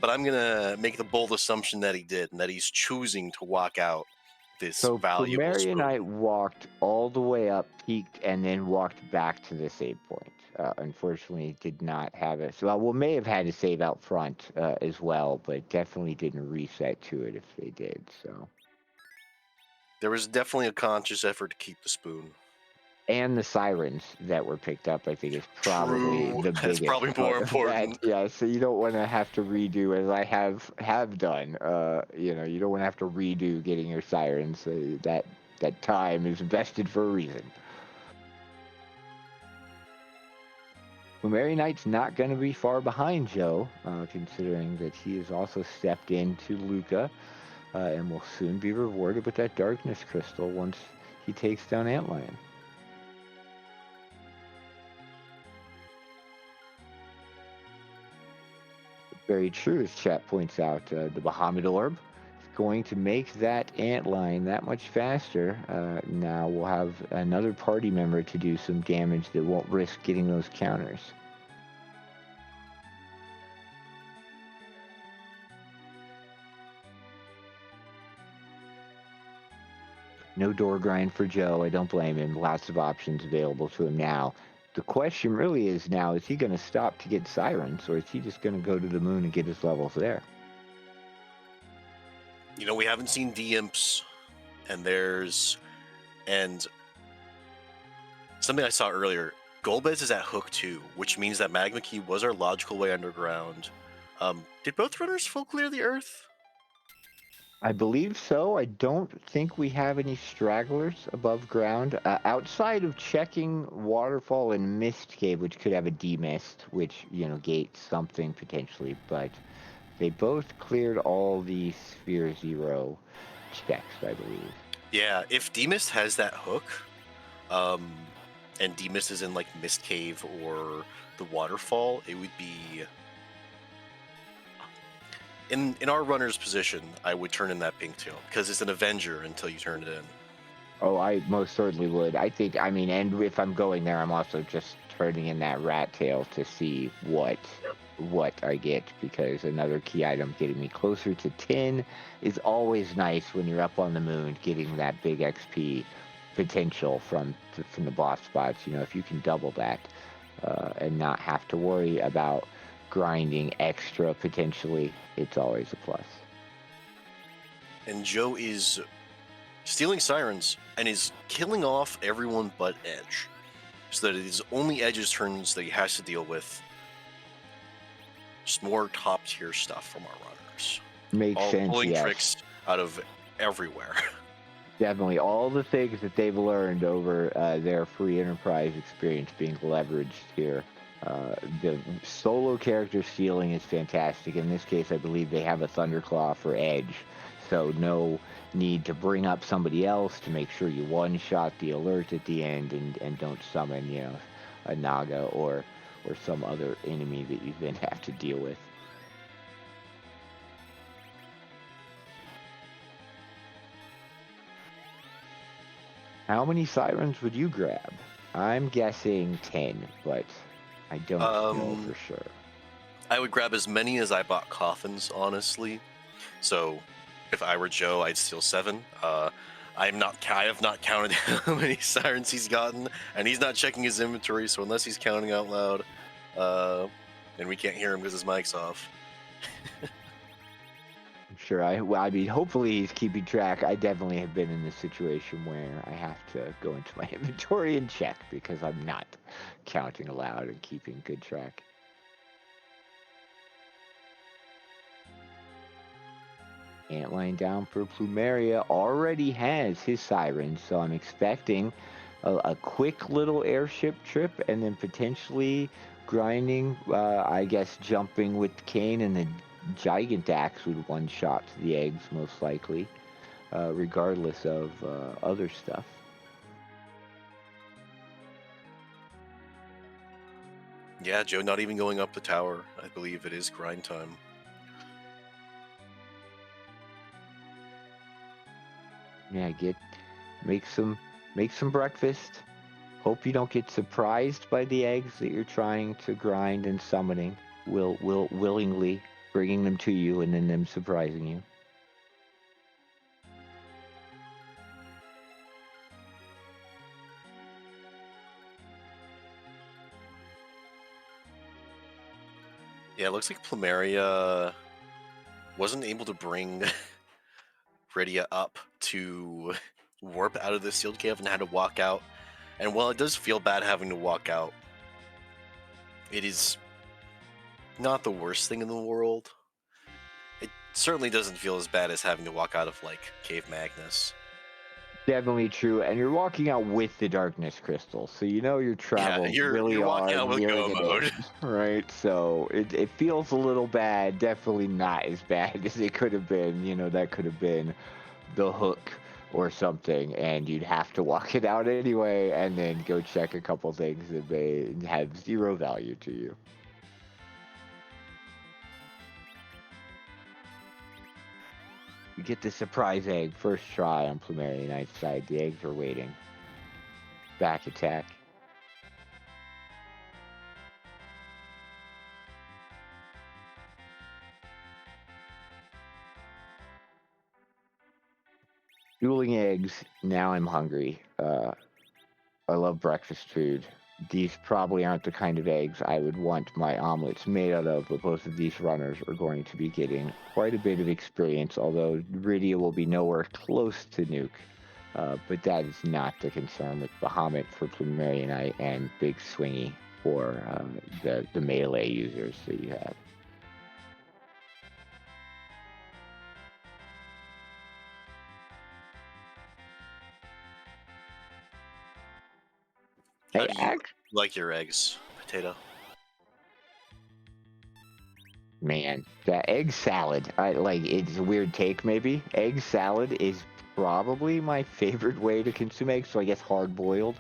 but I'm gonna make the bold assumption that he did, and that he's choosing to walk out this So valuable Plumerionite spoon. walked all the way up, peaked, and then walked back to the save point. Unfortunately, did not have it. So, well, may have had to save out front as well, but definitely didn't reset to it if they did. So, There was definitely a conscious effort to keep the spoon. and the sirens that were picked up, I think, is probably True, the that's biggest probably more part of that. important. Yeah, so you don't want to have to redo, as I have done. You don't want to have to redo getting your sirens. That time is vested for a reason. Well, Mary Knight's not going to be far behind Joe, considering that he has also stepped into Luca and will soon be rewarded with that darkness crystal once he takes down Antlion. Very true, as chat points out. The Bahamut Orb is going to make that Antlion that much faster. Now we'll have another party member to do some damage that won't risk getting those counters. No door grind for Joe. I don't blame him. Lots of options available to him now. The question really is now, is he going to stop to get sirens, or is he just going to go to the moon and get his levels there? You know, we haven't seen D-Imps, and something I saw earlier. Golbez is at Hook 2, which means that Magma Key was our logical way underground. Did both runners full clear the Earth? I believe so. I don't think we have any stragglers above ground outside of checking Waterfall and Mist Cave, which could have a demist, which gates something potentially. But they both cleared all the Sphere Zero checks, I believe. Yeah, if Demist has that hook, um, and Demist is in like Mist Cave or the Waterfall, it would be in our runner's position. I would turn in that pink tail because it's an Avenger until you turn it in. Oh, I most certainly would. I mean, and if I'm going there, I'm also just turning in that rat tail to see what I get, because another key item getting me closer to 10 is always nice when you're up on the moon, getting that big XP potential from the boss spots. If you can double that and not have to worry about grinding extra potentially, it's always a plus. And Joe is stealing sirens and is killing off everyone but Edge, so that it is only Edge's turns that he has to deal with. Just more top tier stuff from our runners, Makes all sense, pulling yes. tricks out of everywhere. Definitely, all the things that they've learned over their free enterprise experience being leveraged here. The solo character stealing is fantastic. In this case, I believe they have a Thunderclaw for Edge, so no need to bring up somebody else to make sure you one-shot the alert at the end and don't summon, a Naga or some other enemy that you then have to deal with. How many sirens would you grab? I'm guessing 10, but I don't know for um, sure. I would grab as many as I bought coffins, honestly. So if I were Joe, I'd steal 7. I have not counted how many sirens he's gotten, and he's not checking his inventory. So unless he's counting out loud, and we can't hear him because his mic's off. sure. I mean, hopefully he's keeping track. I definitely have been in this situation where I have to go into my inventory and check because I'm not counting aloud and keeping good track. Antline down for Plumeria already has his sirens, so I'm expecting a quick little airship trip and then potentially grinding, I guess jumping with Kane and the Gigantax would one shot to the eggs most likely, regardless of other stuff. Yeah, Joe not even going up the tower. I believe it is grind time. Yeah, make some make some breakfast. Hope you don't get surprised by the eggs that you're trying to grind and summoning. Will willingly bringing them to you and then them surprising you. Yeah, it looks like Plumeria wasn't able to bring Rydia up to warp out of the sealed cave and had to walk out. And while it does feel bad having to walk out, it is not the worst thing in the world. It certainly doesn't feel as bad as having to walk out of like Cave Magnus. Definitely true, and you're walking out with the darkness crystal, so you know your Yeah, travels you're really walking are out with nearing go an mode. end, right? So it feels a little bad, definitely not as bad as it could have been. You know, that could have been the hook or something, and you'd have to walk it out anyway, and then go check a couple things that may have zero value to you. You get the surprise egg first try on Plumeria Knight's side. The eggs are waiting. Back attack. Dueling eggs. Now I'm hungry. I love breakfast food. These probably aren't the kind of eggs I would want my omelets made out of, but both of these runners are going to be getting quite a bit of experience, although Rydia will be nowhere close to Nuke. But that is not the concern with Bahamut for Plumeria Knight and Big Swingy for the melee users that you have. How Hey, do you like your eggs, Potato? man, that egg salad. I like it's a weird take maybe. Egg salad is probably my favorite way to consume eggs, so I guess hard boiled.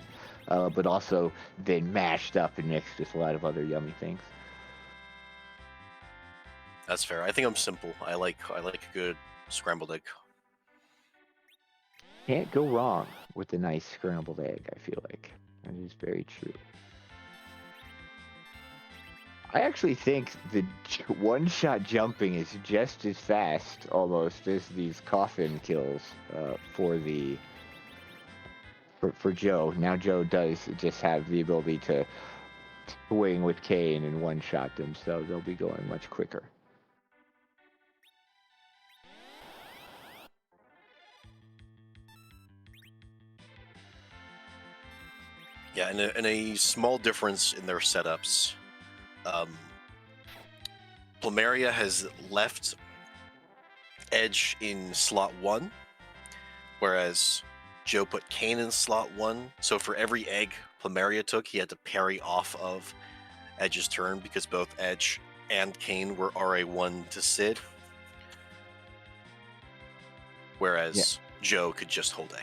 But also then mashed up and mixed with a lot of other yummy things. That's fair. I think I'm simple. I like a good scrambled egg. Can't go wrong with a nice scrambled egg, I feel like. That is very true. I actually think the one-shot jumping is just as fast, almost, as these coffin kills for the for Joe. Now Joe does just have the ability to swing with Kane and one-shot them, so they'll be going much quicker. Yeah, and a small difference in their setups. Um, Plumeria has left Edge in slot 1, whereas Joe put Kane in slot 1. So for every egg Plumeria took, he had to parry off of Edge's turn because both Edge and Kane were RA1 to Sid, Yeah, whereas Joe could just hold A.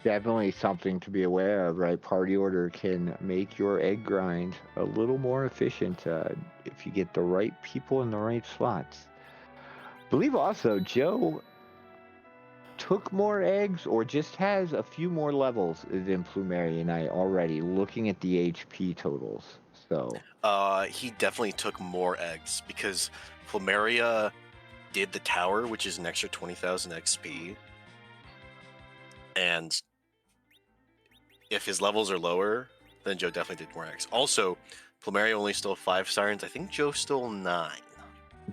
definitely something to be aware of, right? Party order can make your egg grind a little more efficient if you get the right people in the right slots. Believe also, Joe took more eggs or just has a few more levels than Plumeria and I already, looking at the HP totals. So, He definitely took more eggs because Plumeria did the tower, which is an extra 20,000 XP, and if his levels are lower, then Joe definitely did more eggs. Also, Plumeria only stole 5 sirens. I think Joe stole 9.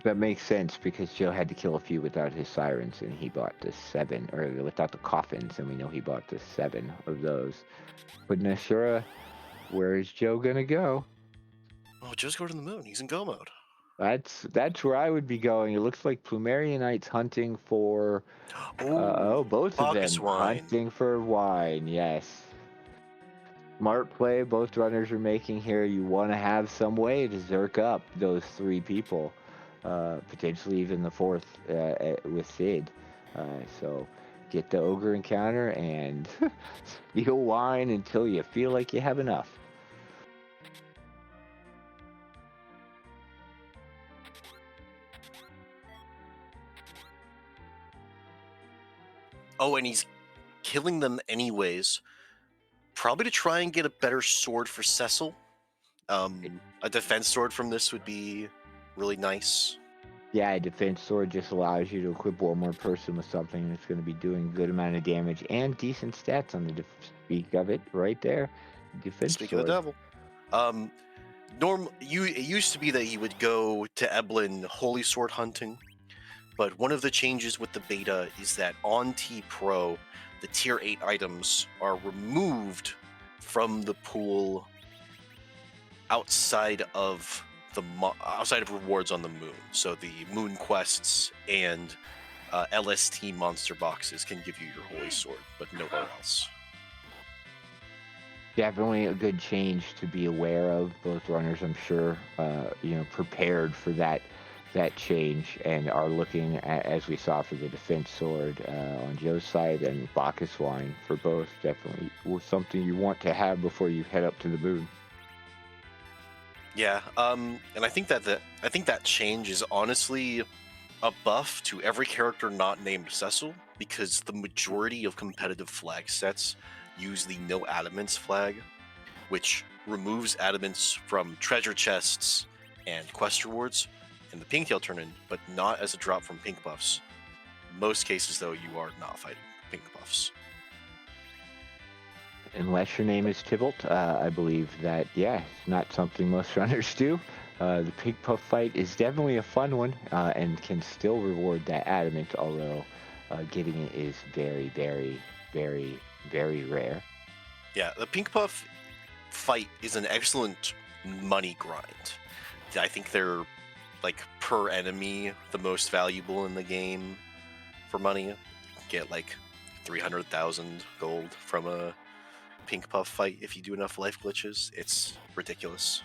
That makes sense because Joe had to kill a few without his sirens, and he bought the seven, or without the coffins, and we know he bought the seven of those. But Nashura, where is Joe gonna go? Oh, just go to the moon. He's in go mode. That's where I would be going. It looks like Plumerionite's hunting for Oh, both of Bacchus them wine. hunting for wine. Yes, smart play both runners are making here. You want to have some way to zerk up those three people, potentially even the fourth with Sid. So get the ogre encounter and steal wine until you feel like you have enough. Oh, and he's killing them anyways. Probably to try and get a better sword for Cecil. A defense sword from this would be really nice. Yeah, a defense sword just allows you to equip one more person with something that's going to be doing a good amount of damage and decent stats on the speak of it right there. Defense Speak of the sword. devil. Um, it used to be that you would go to Eblin Holy Sword hunting, but one of the changes with the beta is that on T Pro, the tier 8 items are removed from the pool outside of outside of rewards on the moon. So the moon quests and LST monster boxes can give you your holy sword, but nowhere else. Definitely a good change to be aware of. Both runners, I'm sure, prepared for that change and are looking at, as we saw for the defense sword on Joe's side and Bacchus wine for both. Definitely was something you want to have before you head up to the moon. Yeah, and I think that change is honestly a buff to every character not named Cecil, because the majority of competitive flag sets use the no adamants flag, which removes adamants from treasure chests and quest rewards in the Pinktail tournament, but not as a drop from pink buffs. Most cases, though, you are not fighting pink buffs. Unless your name is Tybalt, I believe that, yeah, it's not something most runners do. The pig puff fight is definitely a fun one and can still reward that adamant, although getting it is very, very, very, very rare. Yeah, the pink buff fight is an excellent money grind. I think they're like per enemy the most valuable in the game for money. You get like 300,000 gold from a pink puff fight if you do enough life glitches. It's ridiculous.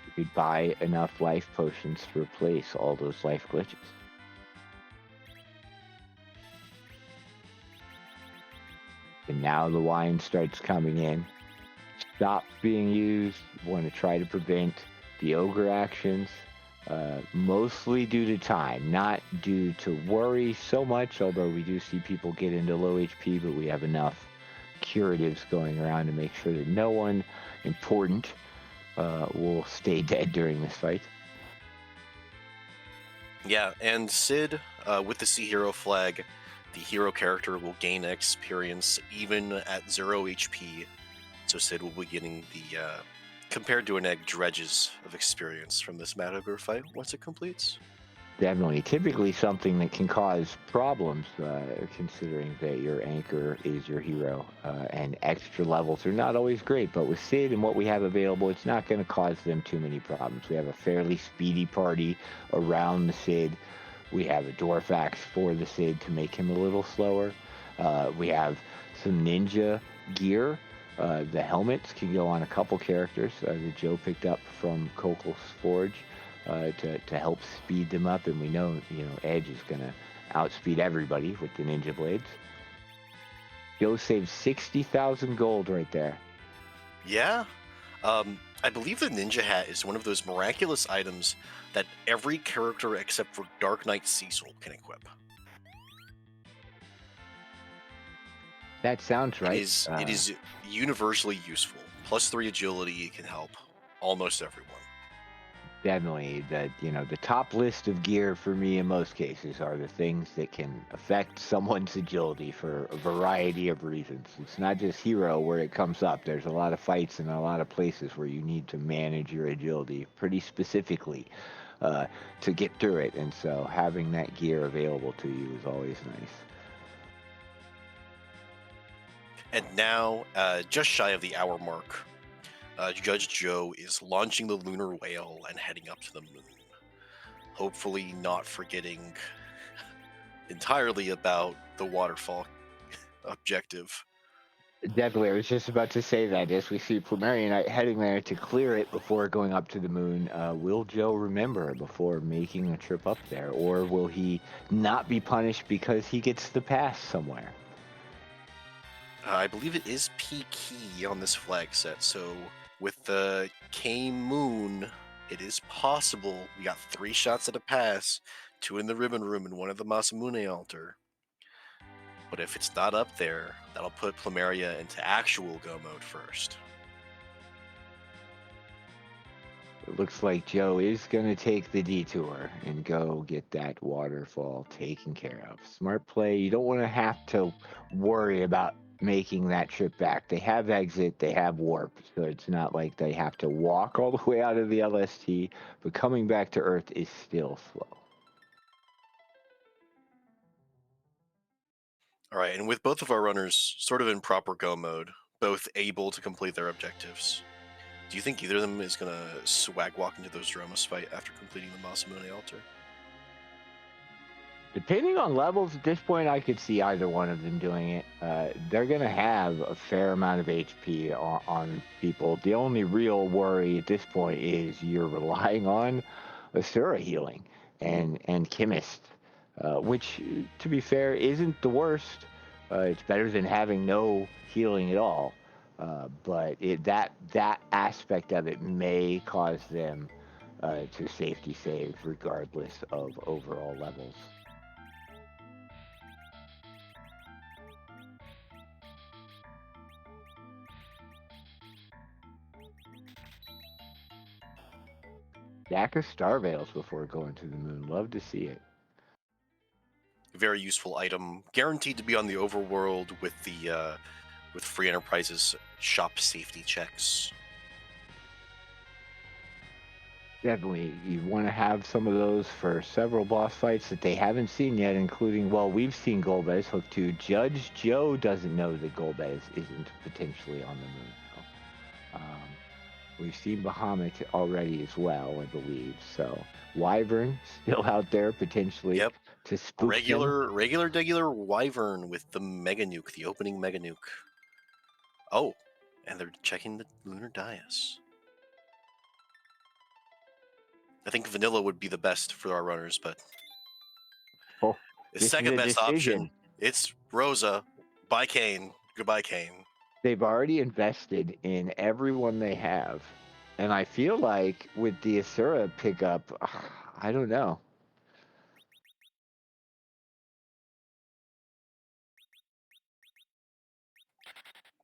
You could buy enough life potions to replace all those life glitches. And now the wine starts coming in. Stops being used. Want to try to prevent the ogre actions, mostly due to time, not due to worry so much. Although we do see people get into low HP, but we have enough curatives going around to make sure that no one important will stay dead during this fight. Yeah, and Sid, with the Sea Hero flag, the hero character will gain experience even at 0 HP. So Sid will be getting the, compared to an egg, dredges of experience from this Mad Ogre fight once it completes. Definitely, typically something that can cause problems, considering that your anchor is your hero, and extra levels are not always great. But with Sid and what we have available, it's not going to cause them too many problems. We have a fairly speedy party around the Sid. We have a Dwarf Axe for the Sid to make him a little slower. We have some ninja gear. The helmets can go on a couple characters that Joe picked up from Kokel's Forge to help speed them up. And we know, Edge is going to outspeed everybody with the ninja blades. Joe saved 60,000 gold right there. Yeah. I believe the Ninja Hat is one of those miraculous items that every character except for Dark Knight Cecil can equip. That sounds It right. is it is universally useful. +3 agility can help almost everyone. Definitely, the top list of gear for me in most cases are the things that can affect someone's agility for a variety of reasons. It's not just hero where it comes up. There's a lot of fights and a lot of places where you need to manage your agility pretty specifically. uh, to get through it. And so having that gear available to you is always nice. And now, just shy of the hour mark, Judge Joe is launching the lunar whale and heading up to the moon. Hopefully, not forgetting entirely about the waterfall objective. Definitely, I was just about to say that as we see Plumeria Knight heading there to clear it before going up to the moon, will Joe remember before making a trip up there, or will he not be punished because he gets the pass somewhere? I believe it is P key on this flag set, so with the K Moon, it is possible we got 3 shots at a pass, 2 in the ribbon room and 1 at the Masamune altar. But if it's not up there, that'll put Plumeria into actual go mode first. It looks like Joe is going to take the detour and go get that waterfall taken care of. Smart play. You don't want to have to worry about making that trip back. They have exit, they have warp, so it's not like they have to walk all the way out of the LST, but coming back to Earth is still slow. All right, and with both of our runners sort of in proper go mode, both able to complete their objectives, do you think either of them is going to swag walk into those Dromas fight after completing the Masamune altar? Depending on levels at this point, I could see either one of them doing it. They're going to have a fair amount of HP on people. The only real worry at this point is you're relying on Asura healing and Chemist, which, to be fair, isn't the worst. It's better than having no healing at all. But that aspect of it may cause them to safety save regardless of overall levels. Stack of star veils before going to the moon. Love to see it. Very useful item, guaranteed to be on the overworld with Free Enterprise's shop safety checks. Definitely, you want to have some of those for several boss fights that they haven't seen yet, including, well, we've seen Golbez hook 2. Judge Joe doesn't know that Golbez isn't potentially on the moon. We've seen Bahamut already as well, I believe. So Wyvern still out there potentially Yep, to spook him. regular Wyvern with the Mega Nuke, the opening Mega Nuke. Oh, and they're checking the lunar dais. I think Vanilla would be the best for our runners, but Oh, the this is second a best decision. option, it's Rosa. Bye, Kane. Goodbye, Kane. They've already invested in everyone they have. And I feel like with the Asura pickup, I don't know.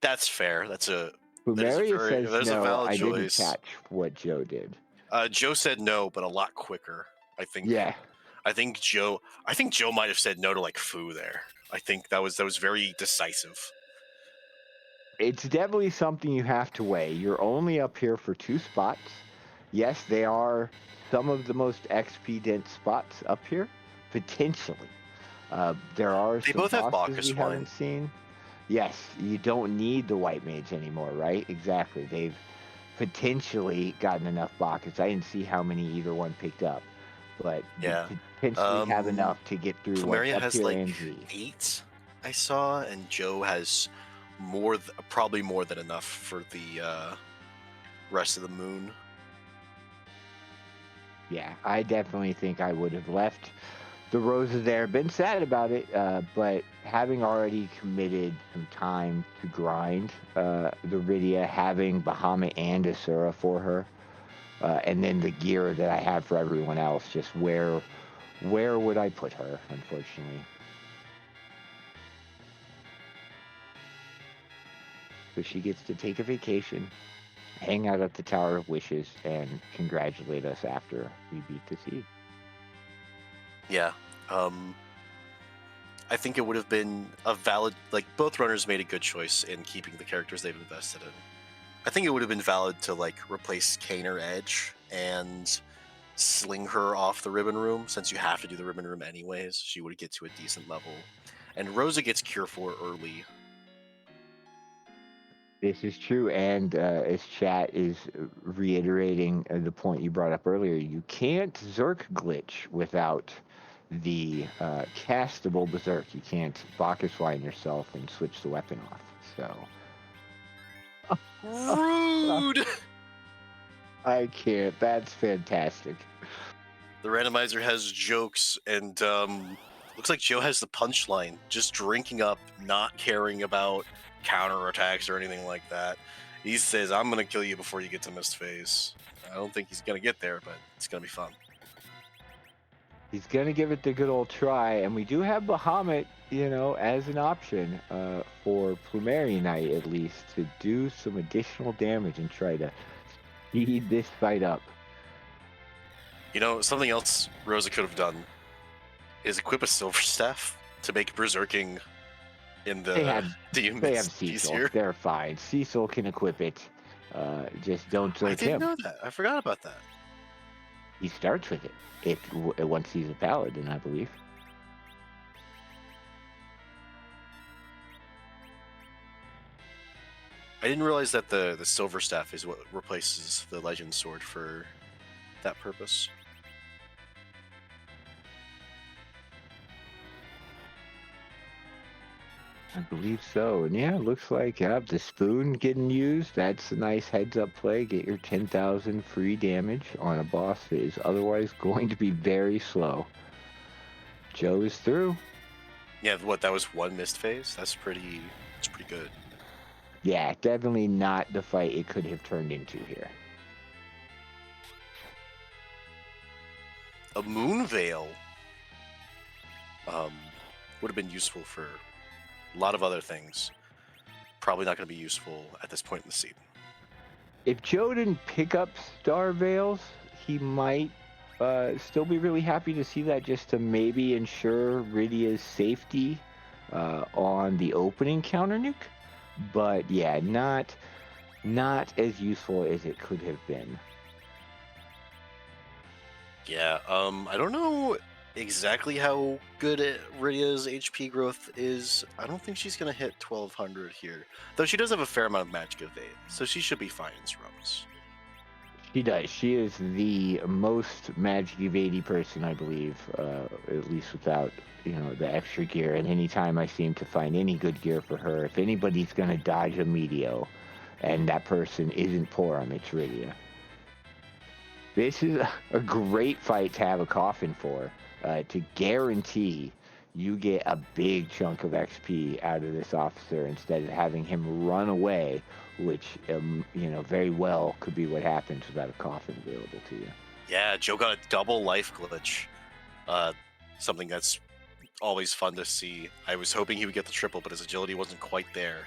That's fair. Plumeria says that is a no. valid I didn't choice. catch what Joe did. Joe said no, but a lot quicker. I think Yeah, I think Joe might have said no to like Foo there. I think that was very decisive. it's definitely something you have to weigh. You're only up here for 2 spots. Yes, they are some of the most XP dense spots up here, potentially. There are They some both have bosses Bacchus we haven't wine. seen. Yes, you don't need the white mage anymore, right? Exactly. They've potentially gotten enough Bacchus. I didn't see how many either one picked up, but they Yeah. potentially have enough to get through what's Plumeria up has here like and Z. 8 I saw, and Joe has probably more than enough for the rest of the moon. Yeah, I definitely think I would have left the roses there. Been sad about it, but having already committed some time to grind the Rydia, having Bahamut and Asura for her, and then the gear that I have for everyone else, just where would I put her? Unfortunately, so she gets to take a vacation, hang out at the Tower of Wishes, and congratulate us after we beat the Siege. Yeah. Um, I think it would have been a valid, like, both runners made a good choice in keeping the characters they've invested in. I think it would have been valid to like replace Kane or Edge and sling her off the ribbon room, since you have to do the ribbon room anyways. She would get to a decent level. And Rosa gets Cure 4 early. This is true, and as chat is reiterating the point you brought up earlier, you can't Zerk glitch without the castable Berserk. You can't Bacchus line yourself and switch the weapon off. So Rude! I can't. That's fantastic. The randomizer has jokes, and looks like Joe has the punchline, just drinking up, not caring about counterattacks or anything like that. He says, I'm going to kill you before you get to Mist Phase. I don't think he's going to get there, but it's going to be fun. He's going to give it the good old try, and we do have Bahamut, as an option for Plumeria Knight, at least, to do some additional damage and try to speed this fight up. Something else Rosa could have done is equip a Silver Staff to make Berserking in They have DMs Cecil. easier. They're fine. Cecil can equip it. Just don't I Zerk didn't him. know that. I forgot about that. He starts with it once he's a paladin, I believe. I didn't realize that the Silver Staff is what replaces the Legend Sword for that purpose. I believe so. And yeah, it looks like the spoon getting used. That's a nice heads up play. Get your 10,000 free damage on a boss that is otherwise going to be very slow. Joe is through. Yeah, that was one Mist Phase? That's pretty good. Yeah, definitely not the fight it could have turned into here. A Moon Veil would have been useful for a lot of other things. Probably not going to be useful at this point in the season. If Joe didn't pick up Star Veils, he might still be really happy to see that, just to maybe ensure Rydia's safety on the opening counter nuke. But yeah, not as useful as it could have been. Yeah, I don't know exactly how good Rydia's HP growth is. I don't think she's going to hit 1200 here. Though she does have a fair amount of magic evade, so she should be fine in Srums. She does. She is the most magic evadey person, I believe, at least without, the extra gear. And anytime I seem to find any good gear for her, if anybody's going to dodge a Meteo, and that person isn't Porum, it's Rydia. This is a great fight to have a coffin for, to guarantee you get a big chunk of XP out of this officer instead of having him run away, which, very well could be what happens without a coffin available to you. Yeah, Joe got a double life glitch. Something that's always fun to see. I was hoping he would get the triple, but his agility wasn't quite there.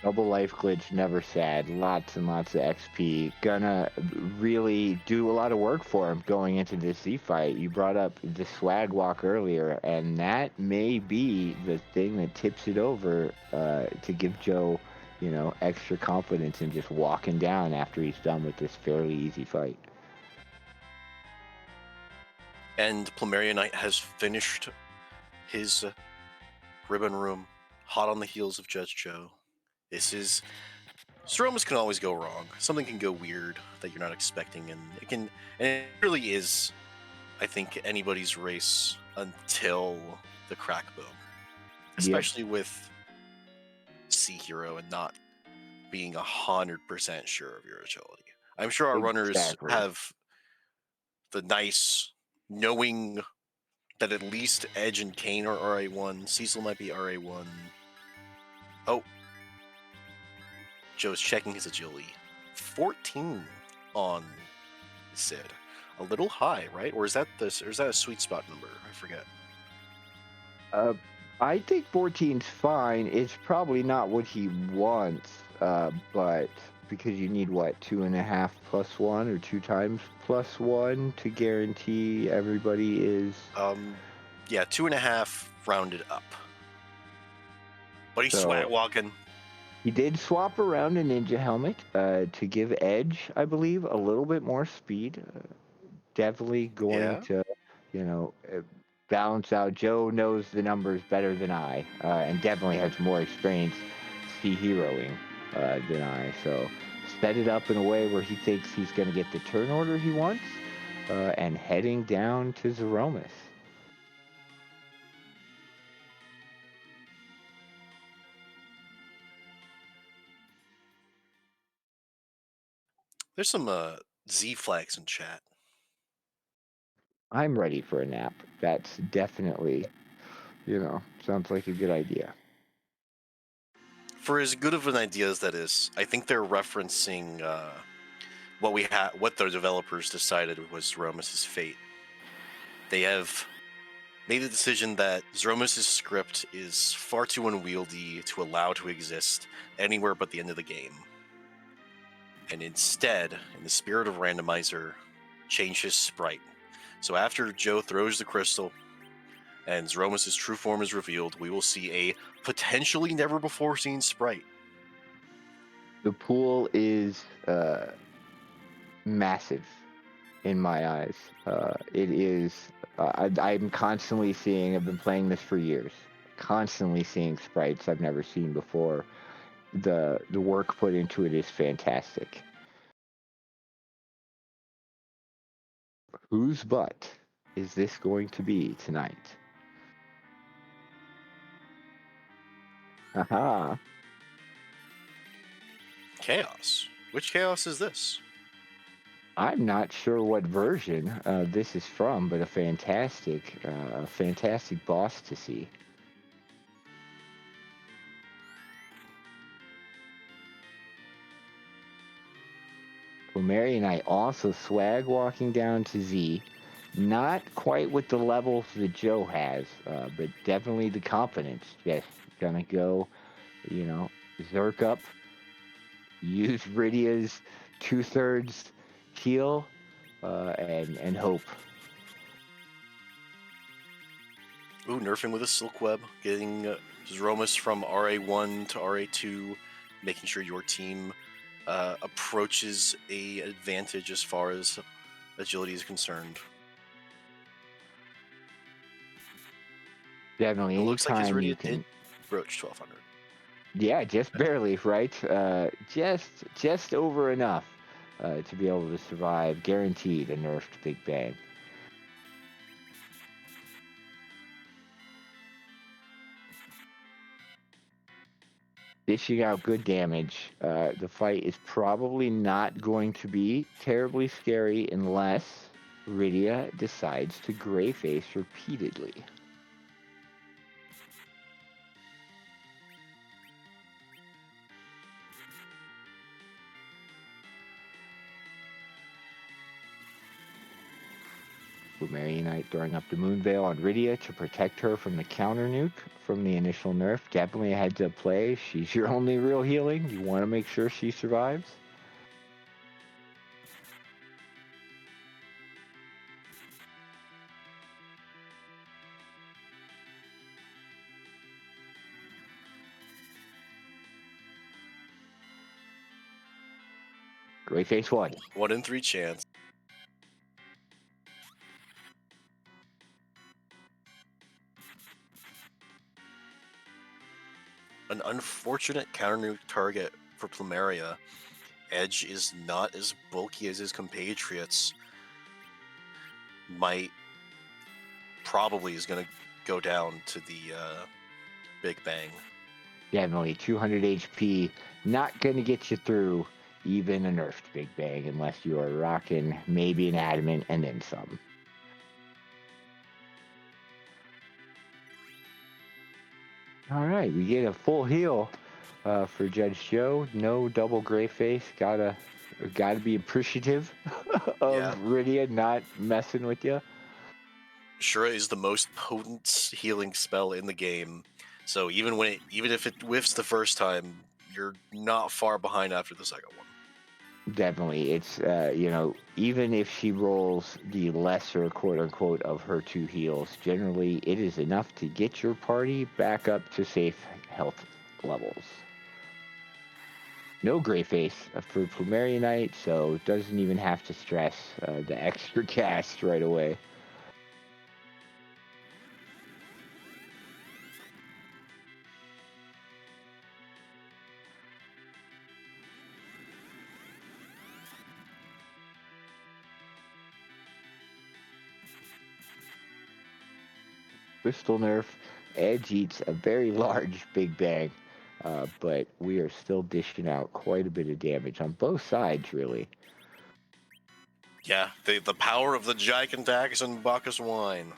Double life glitch, never sad. Lots and lots of XP. Gonna really do a lot of work for him going into this Z fight. You brought up the swag walk earlier, and that may be the thing that tips it over to give Joe, extra confidence in just walking down after he's done with this fairly easy fight. And Plumeria Knight has finished his ribbon room, hot on the heels of Judge Joe. Stromas can always go wrong. Something can go weird that you're not expecting, and it really is, I think, anybody's race until the crack boom. Especially with C Hero and not being 100% sure of your agility. I'm sure our runners have the nice knowing that at least Edge and Kane are RA1. Cecil might be RA1. Oh. Joe's checking his agility. 14 on Sid. A little high, right? Or is that a sweet spot number? I forget. I think 14's fine. It's probably not what he wants, but because you need 2.5 plus 1 or 2 times plus 1 to guarantee everybody is 2.5 rounded up. But he's swag walking. He did swap around a ninja helmet to give Edge, I believe, a little bit more speed. Definitely going Yeah. to, you know, balance out. Joe knows the numbers better than I, and definitely has more experience sea heroing than I. So set it up in a way where he thinks he's going to get the turn order he wants, and heading down to Zeromus. There's some Z flags in chat. I'm ready for a nap. That's definitely, sounds like a good idea. For as good of an idea as that is, I think they're referencing what the developers decided was Romus's fate. They have made the decision that Zromus's script is far too unwieldy to allow to exist anywhere but the end of the game. And instead, in the spirit of randomizer, change his sprite. So after Joe throws the crystal and Zromus's true form is revealed, we will see a potentially never before seen sprite. The pool is massive in my eyes. It is. I'm constantly seeing. I've been playing this for years. Constantly seeing sprites I've never seen before. The work put into it is fantastic. Whose butt is this going to be tonight? Aha! Chaos. Which chaos is this? I'm not sure what version this is from, but a fantastic boss to see. Well, Mary and I also swag walking down to Z. Not quite with the levels that Joe has, but definitely the confidence. Yes, gonna go, you know, Zerk up, use Rydia's 2/3 heal, and hope. Ooh, nerfing with a silk web, getting Romus from RA1 to RA2, making sure your team approaches a advantage as far as agility is concerned. Definitely, It looks like his anytime you Iridia did can. broach 1200. Yeah, just barely, right? Just over enough to be able to survive. Guaranteed a nerfed Big Bang. Dishing out good damage. The fight is probably not going to be terribly scary unless Rydia decides to gray face repeatedly. Mary Knight throwing up the Moonveil on Rydia to protect her from the counter nuke from the initial nerf. Definitely a heads up play. She's your only real healing. You want to make sure she survives. Gray face one. 1 in 3 chance. An unfortunate counter nuke target for Plumeria. Edge is not as bulky as his compatriots. Probably is going to go down to the Big Bang. Definitely 200 HP. Not going to get you through even a nerfed Big Bang unless you are rocking maybe an adamant and then some. All right, we get a full heal for Judge Joe. No double gray face. Gotta be appreciative of Yeah. Rydia not messing with you. Shura is the most potent healing spell in the game. So even if it whiffs the first time, you're not far behind after the second one. Definitely, it's even if she rolls the lesser quote unquote of her two heals, generally it is enough to get your party back up to safe health levels. No gray face for Plumeria Knight, so doesn't even have to stress the extra cast right away. Crystal Nerf Edge eats a very large Big Bang, but we are still dishing out quite a bit of damage on both sides, really. Yeah, the power of the Gigantax and Bacchus wine.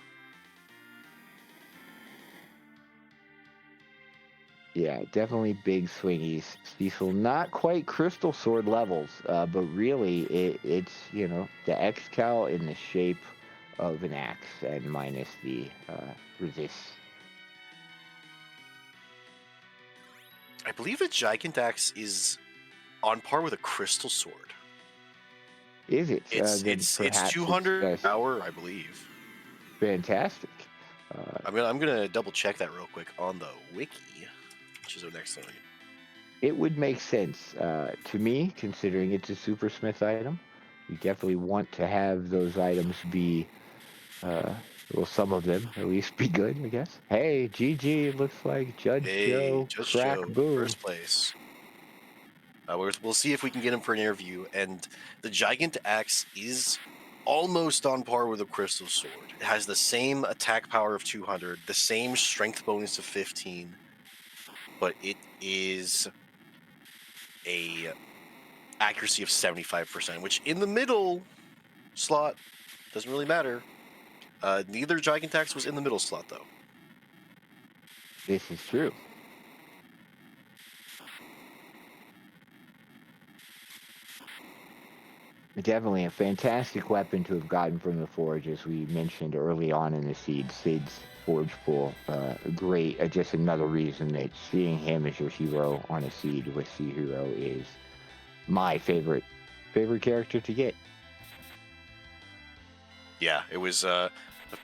Yeah, definitely big swingies. Cecil, not quite Crystal Sword levels, but really it's, the X-Cal in the shape of an axe and minus the resist. I believe the Gigantax is on par with a Crystal Sword. Is it? Then It's perhaps it's 200 just power, I believe. fantastic. Uh, I'm gonna double check that real quick on the wiki, which is an excellent. it would make sense to me, considering it's a Super Smith item. You definitely want to have those items be, uh, well, some of them at least be good, I guess. Hey, GG, it looks like Judge Hey, Joe, Judge crack Joe, boom. first place. We'll see if we can get him for an interview. And the Gigant Axe is almost on par with a Crystal Sword. It has the same attack power of 200, the same strength bonus of 15, but it is a accuracy of 75%, which in the middle slot doesn't really matter. Neither Gigantax was in the middle slot, though. This is true. Definitely a fantastic weapon to have gotten from the Forge, as we mentioned early on in the seed. Sid's Forge pool, great. Just another reason that seeing him as your hero on a seed with Sea Hero is my favorite character to get. Yeah, it was a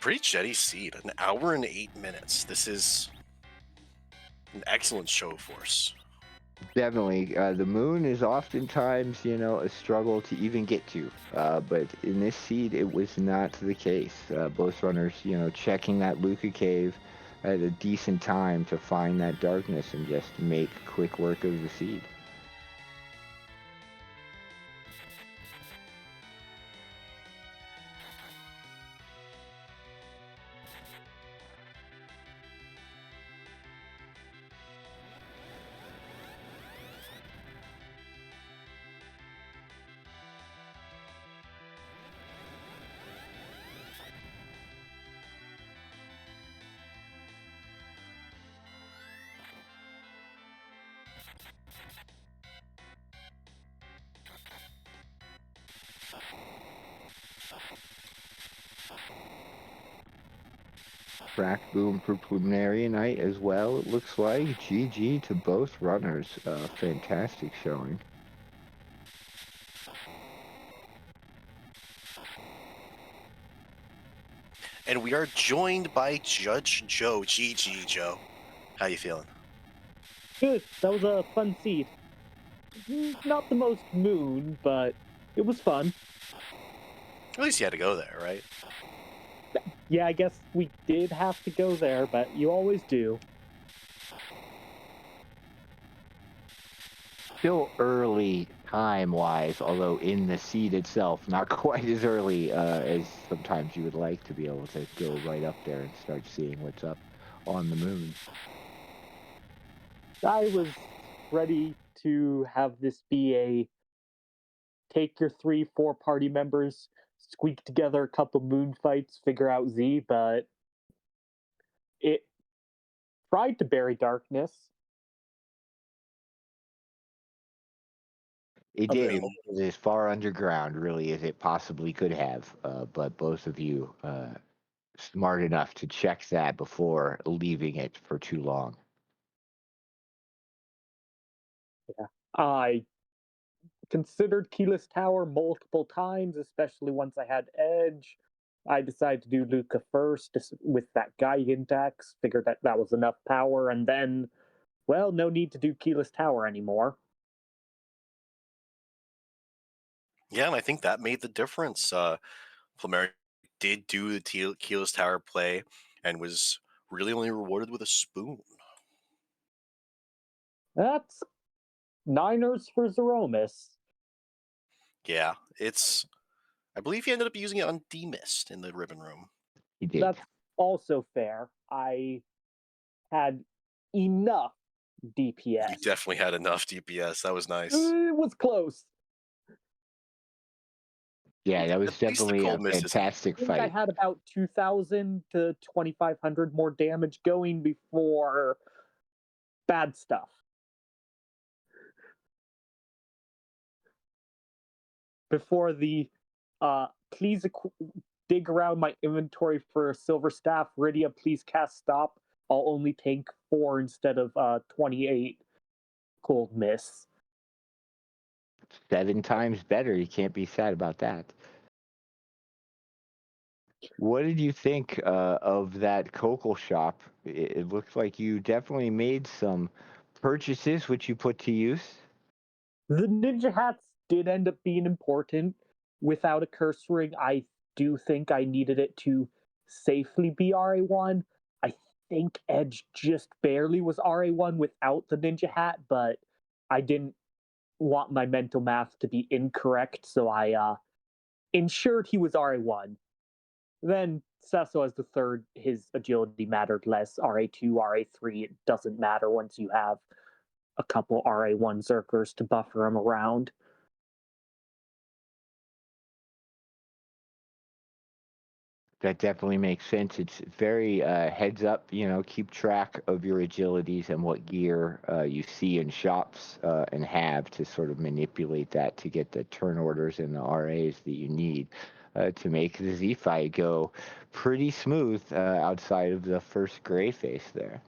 pretty jetty seed. An hour and 8 minutes. This is an excellent show for us. Definitely, the moon is oftentimes, a struggle to even get to. But in this seed, it was not the case. Both runners, checking that Luca cave at a decent time to find that darkness and just make quick work of the seed. Crack boom for Preliminary Night as well. It looks like GG to both runners. Fantastic showing. And we are joined by Judge Joe. GG, Joe. How you feeling? Good. That was a fun seed. Not the most moon, but it was fun. At least you had to go there, right? Yeah, I guess we did have to go there, but you always do. Still early time wise, although in the seed itself, not quite as early as sometimes you would like to be able to go right up there and start seeing what's up on the moon. I was ready to have this be a take your three, four party members, squeak together a couple moon fights, figure out Z, but it tried to bury darkness. It I did. It mean, was as far underground, really, as it possibly could have. But both of you smart enough to check that before leaving it for too long. Yeah. I considered Keyless Tower multiple times, especially once I had Edge. I decided to do Luca first with that Geigen tax, figured that that was enough power, and then, well, no need to do Keyless Tower anymore. Yeah, and I think that made the difference. Flamer did do the Keyless Tower play and was really only rewarded with a spoon. That's Niners for Zeromus. Yeah, it's. I believe he ended up using it on Demist in the Ribbon Room. He did. That's also fair. I had enough You DPS. definitely had enough DPS. That was nice. It was close. Yeah, that At was least the definitely a cold mist isn't. fantastic I think I fight. had about 2,000 to 2,500 more damage going before bad stuff. Before the please dig around my inventory for silver staff. Rydia, please cast stop. I'll only take 4 instead of 28 cold miss. 7 times better. You can't be sad about that. What did you think of that cocoa shop? It looks like you definitely made some purchases, which you put to use. The ninja hats did end up being important. Without a curse ring, I do think I needed it to safely be RA1. I think Edge just barely was RA1 without the ninja hat, but I didn't want my mental math to be incorrect, so I ensured he was RA1. Then Cecil as the third, his agility mattered less. RA2, RA3, it doesn't matter once you have a couple RA1 Zerkers to buffer him around. That definitely makes sense. It's very heads up, keep track of your agilities and what gear you see in shops and have to sort of manipulate that to get the turn orders and the RAs that you need to make the Z fight go pretty smooth outside of the first gray face there.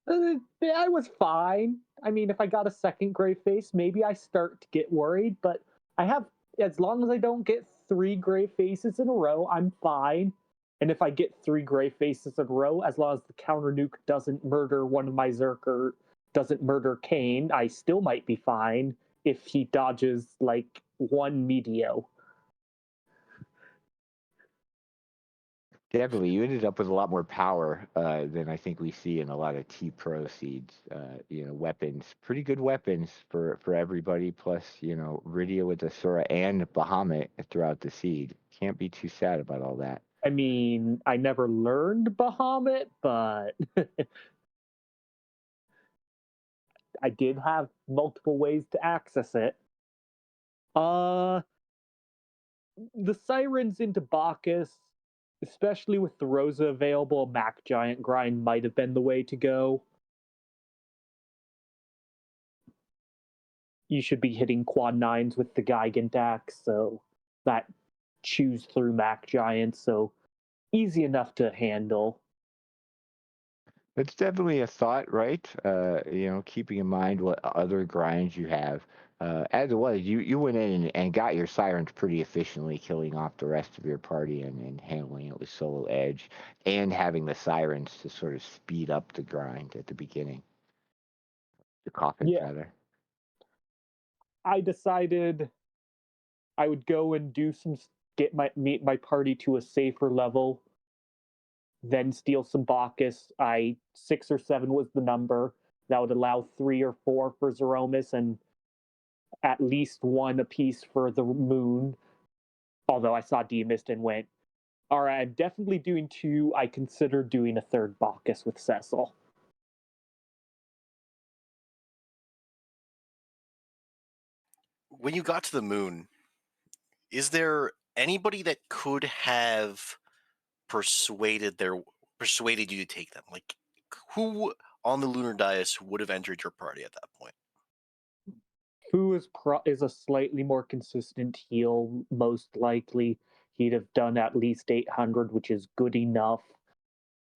I was fine. I mean, if I got a second gray face, maybe I start to get worried, but I have, as long as I don't get 3 gray faces in a row, I'm fine. And if I get 3 gray faces in a row, as long as the counter nuke doesn't murder one of my Zerker, doesn't murder Kane, I still might be fine if he dodges like one Meteo. Definitely, you ended up with a lot more power than I think we see in a lot of T Pro seeds. Weapons, pretty good weapons for everybody. Plus, Rydia with Asura and Bahamut throughout the seed. Can't be too sad about all that. I mean, I never learned Bahamut, but I did have multiple ways to access it. Uh, the sirens into Bacchus, especially with the Rosa available, Mac Giant grind might have been the way to go. You should be hitting quad nines with the Gigant axe, so that chews through Mac Giants, so easy enough to handle. It's definitely a thought, right? Keeping in mind what other grinds you have. As it was, you went in and got your sirens pretty efficiently, killing off the rest of your party and handling it with solo edge, and having the sirens to sort of speed up the grind at the beginning, the coffins Yeah, rather. I decided I would go and do some get my meet my party to a safer level, then steal some Bacchus. 6 or 7 was the number. That would allow 3 or 4 for Zeromus and at least one apiece for the moon. Although I saw Demist and went, all right, I'm definitely doing 2. I consider doing a third Bacchus with Cecil. When you got to the moon, is there anybody that could have persuaded you to take them? Like, who on the lunar dais would have entered your party at that point? Fu is a slightly more consistent heal. Most likely, he'd have done at least 800, which is good enough.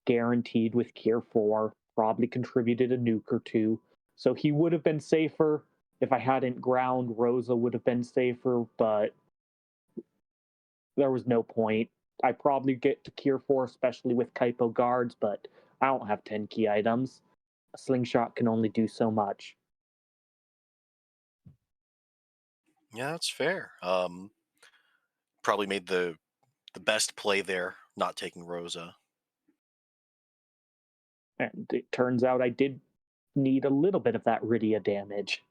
Guaranteed with Gear 4. Probably contributed a nuke or 2. So he would have been safer. If I hadn't ground, Rosa would have been safer, but there was no point. I probably get to Gear 4, especially with Kaipo guards, but I don't have 10 key items. A slingshot can only do so much. Yeah, that's fair. Probably made the best play there, not taking Rosa. And it turns out I did need a little bit of that Rydia damage.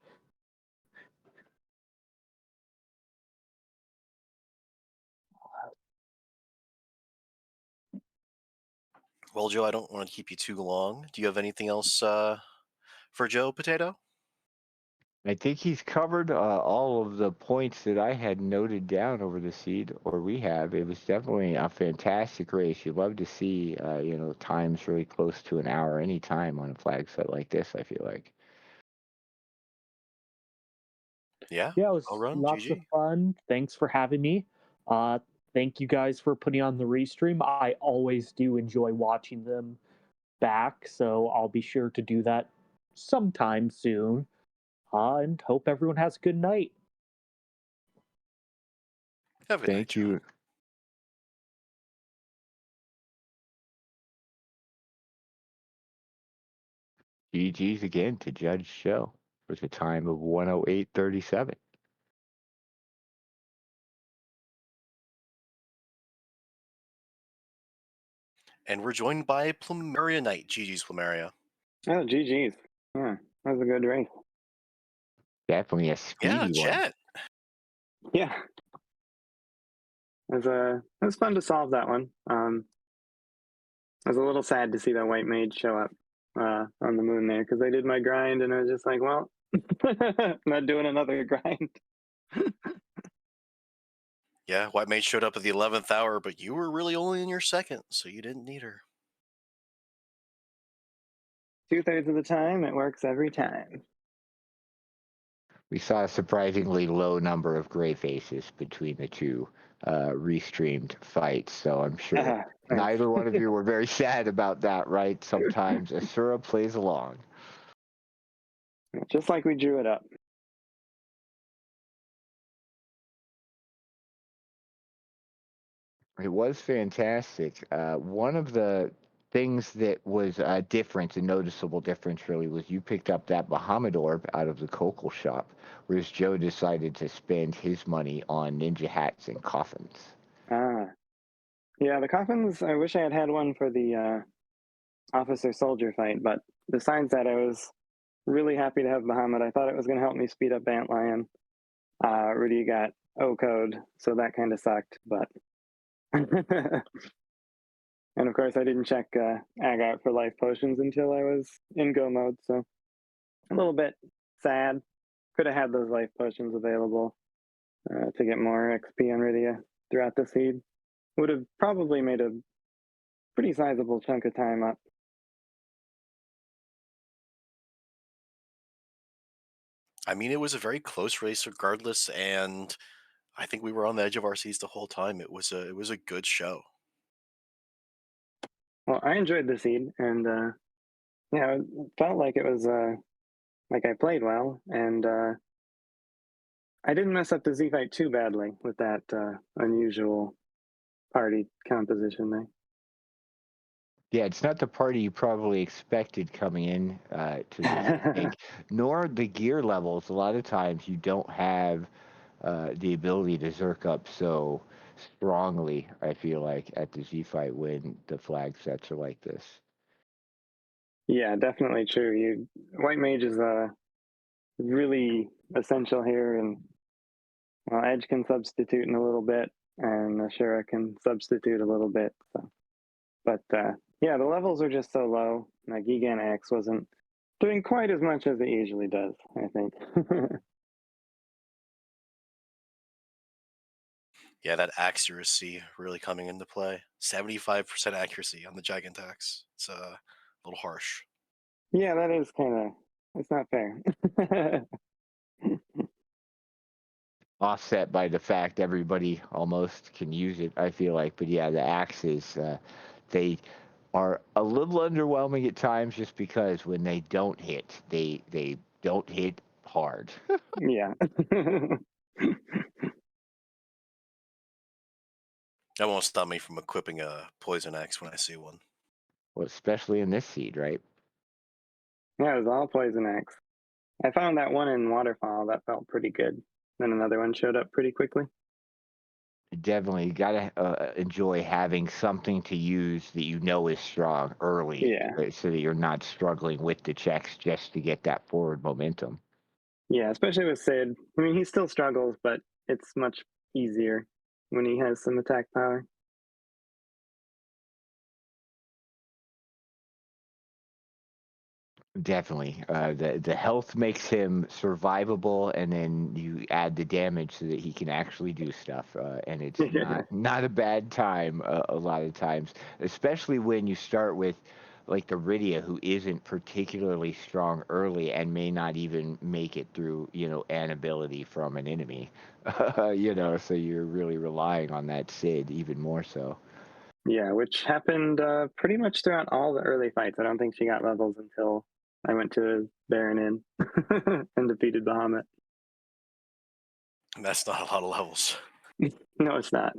Well, Joe, I don't want to keep you too long. Do you have anything else for Joe Potato? I think he's covered all of the points that I had noted down over the seed, or we have. It was definitely a fantastic race. You love to see, times really close to an hour any time on a flag set like this, I feel like. Yeah, Yeah, it well was run, lots of GG. fun. Thanks for having me. Uh, Thank you guys for putting on the restream. I always do enjoy watching them back, so I'll be sure to do that sometime soon. And hope everyone has a good night. Have a good night, Thank Joe. you. GG's again to Judge Show with a time of 108.37. And we're joined by Plumeria Knight. GG's Plumeria. Oh, GG's. Yeah, that was a good race. Definitely a Yeah, speedy one. Yeah. It was fun to solve that one. I was a little sad to see that white mage show up on the moon there because I did my grind and I was just like, well, not doing another grind. Yeah, White Mage showed up at the 11th hour, but you were really only in your second, so you didn't need her. 2/3 of the time, it works every time. We saw a surprisingly low number of gray faces between the two restreamed fights, so I'm sure Nice. neither one of you were very sad about that, right? Sometimes Asura plays along. Just like we drew it up. It was fantastic. One of the things that was a difference, a noticeable difference really, was you picked up that Bahamut orb out of the Cocal shop, whereas Joe decided to spend his money on ninja hats and coffins. Ah, yeah, the coffins, I wish I had had one for the officer soldier fight, but besides that, I was really happy to have Bahamut. I thought it was going to help me speed up Antlion. Rudy got O code, so that kind of sucked, but. And of course, I didn't check Ag out for life potions until I was in go mode, so a little bit sad. Could have had those life potions available to get more XP on Rydia throughout the seed. Would have probably made a pretty sizable chunk of time up. I mean, it was a very close race regardless, and I think we were on the edge of our seats the whole time. It was a good show. Well, I enjoyed the seed, and yeah, it felt like it was like I played well, and I didn't mess up the Z fight too badly with that unusual party composition there. Yeah, it's not the party you probably expected coming in to this gig, nor the gear levels. A lot of times you don't have the ability to zerk up so strongly, I feel like, at the Z fight when the flag sets are like this. Yeah, definitely true. White mage is really essential here, and well, Edge can substitute in a little bit, and Ashura can substitute a little bit. So, but yeah, the levels are just so low. Like Gigan X wasn't doing quite as much as it usually does, I think. Yeah, that accuracy really coming into play. 75% accuracy on the Gigantax. It's a little harsh. Yeah, that is kind of, it's not fair. Offset by the fact everybody almost can use it, I feel like. But yeah, the axes, they are a little underwhelming at times just because when they don't hit, they don't hit hard. Yeah. That won't stop me from equipping a Poison Axe when I see one. Well, especially in this seed, right? Yeah, it was all Poison X. I found that one in Waterfall that felt pretty good. then another one showed up pretty quickly. Definitely gotta enjoy having something to use that you know is strong early, Yeah, so that you're not struggling with the checks just to get that forward momentum. yeah, especially with Sid. I mean, he still struggles, but it's much easier when he has some attack power. Definitely. The health makes him survivable, and then you add the damage so that he can actually do stuff. And it's not a bad time a lot of times, especially when you start with like the Rydia, who isn't particularly strong early and may not even make it through, an ability from an enemy. So you're really relying on that Sid even more so. Yeah, which happened pretty much throughout all the early fights. I don't think she got levels until I went to Baron Inn and defeated Bahamut. And that's not a lot of levels. No, it's not.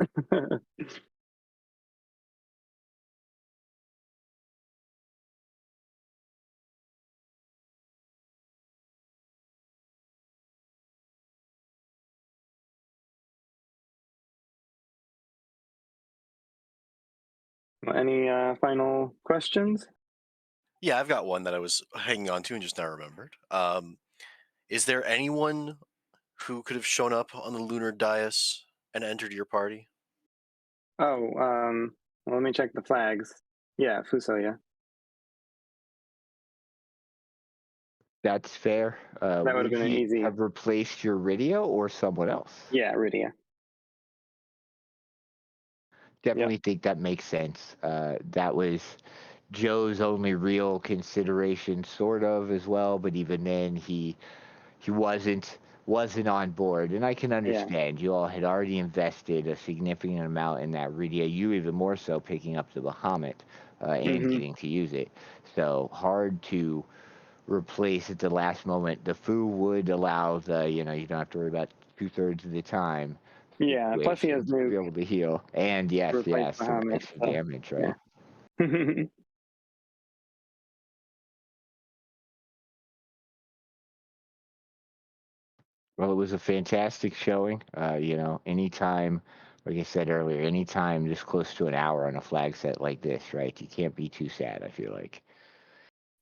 Well, any final questions? Yeah, I've got one that I was hanging on to and just now remembered. Is there anyone who could have shown up on the lunar dais and entered your party? Oh, well, let me check the flags. Yeah, Fusoya. That's fair. That would have Would been an he easy. have replaced your Rydia or someone else? Yeah, Rydia. Yep. Definitely think that makes sense. That was Joe's only real consideration, sort of as well. But even then, he wasn't on board, and I can Yeah. understand. You all had already invested a significant amount in that Rydia. You even more so picking up the Bahamut and Hmm. getting to use it. So hard to replace at the last moment. The Fu would allow you don't have to worry about 2/3 of the time Yeah. Plus, he has situations to nuke be able to heal. And to yes, replace yes, some Bahamut. extra So damage, yeah. right? Well, it was a fantastic showing. Anytime, like I said earlier, anytime this close to an hour on a flag set like this, right? You can't be too sad, I feel like.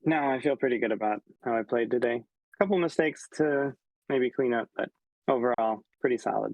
No, I feel pretty good about how I played today. A couple mistakes to maybe clean up, but overall, pretty solid.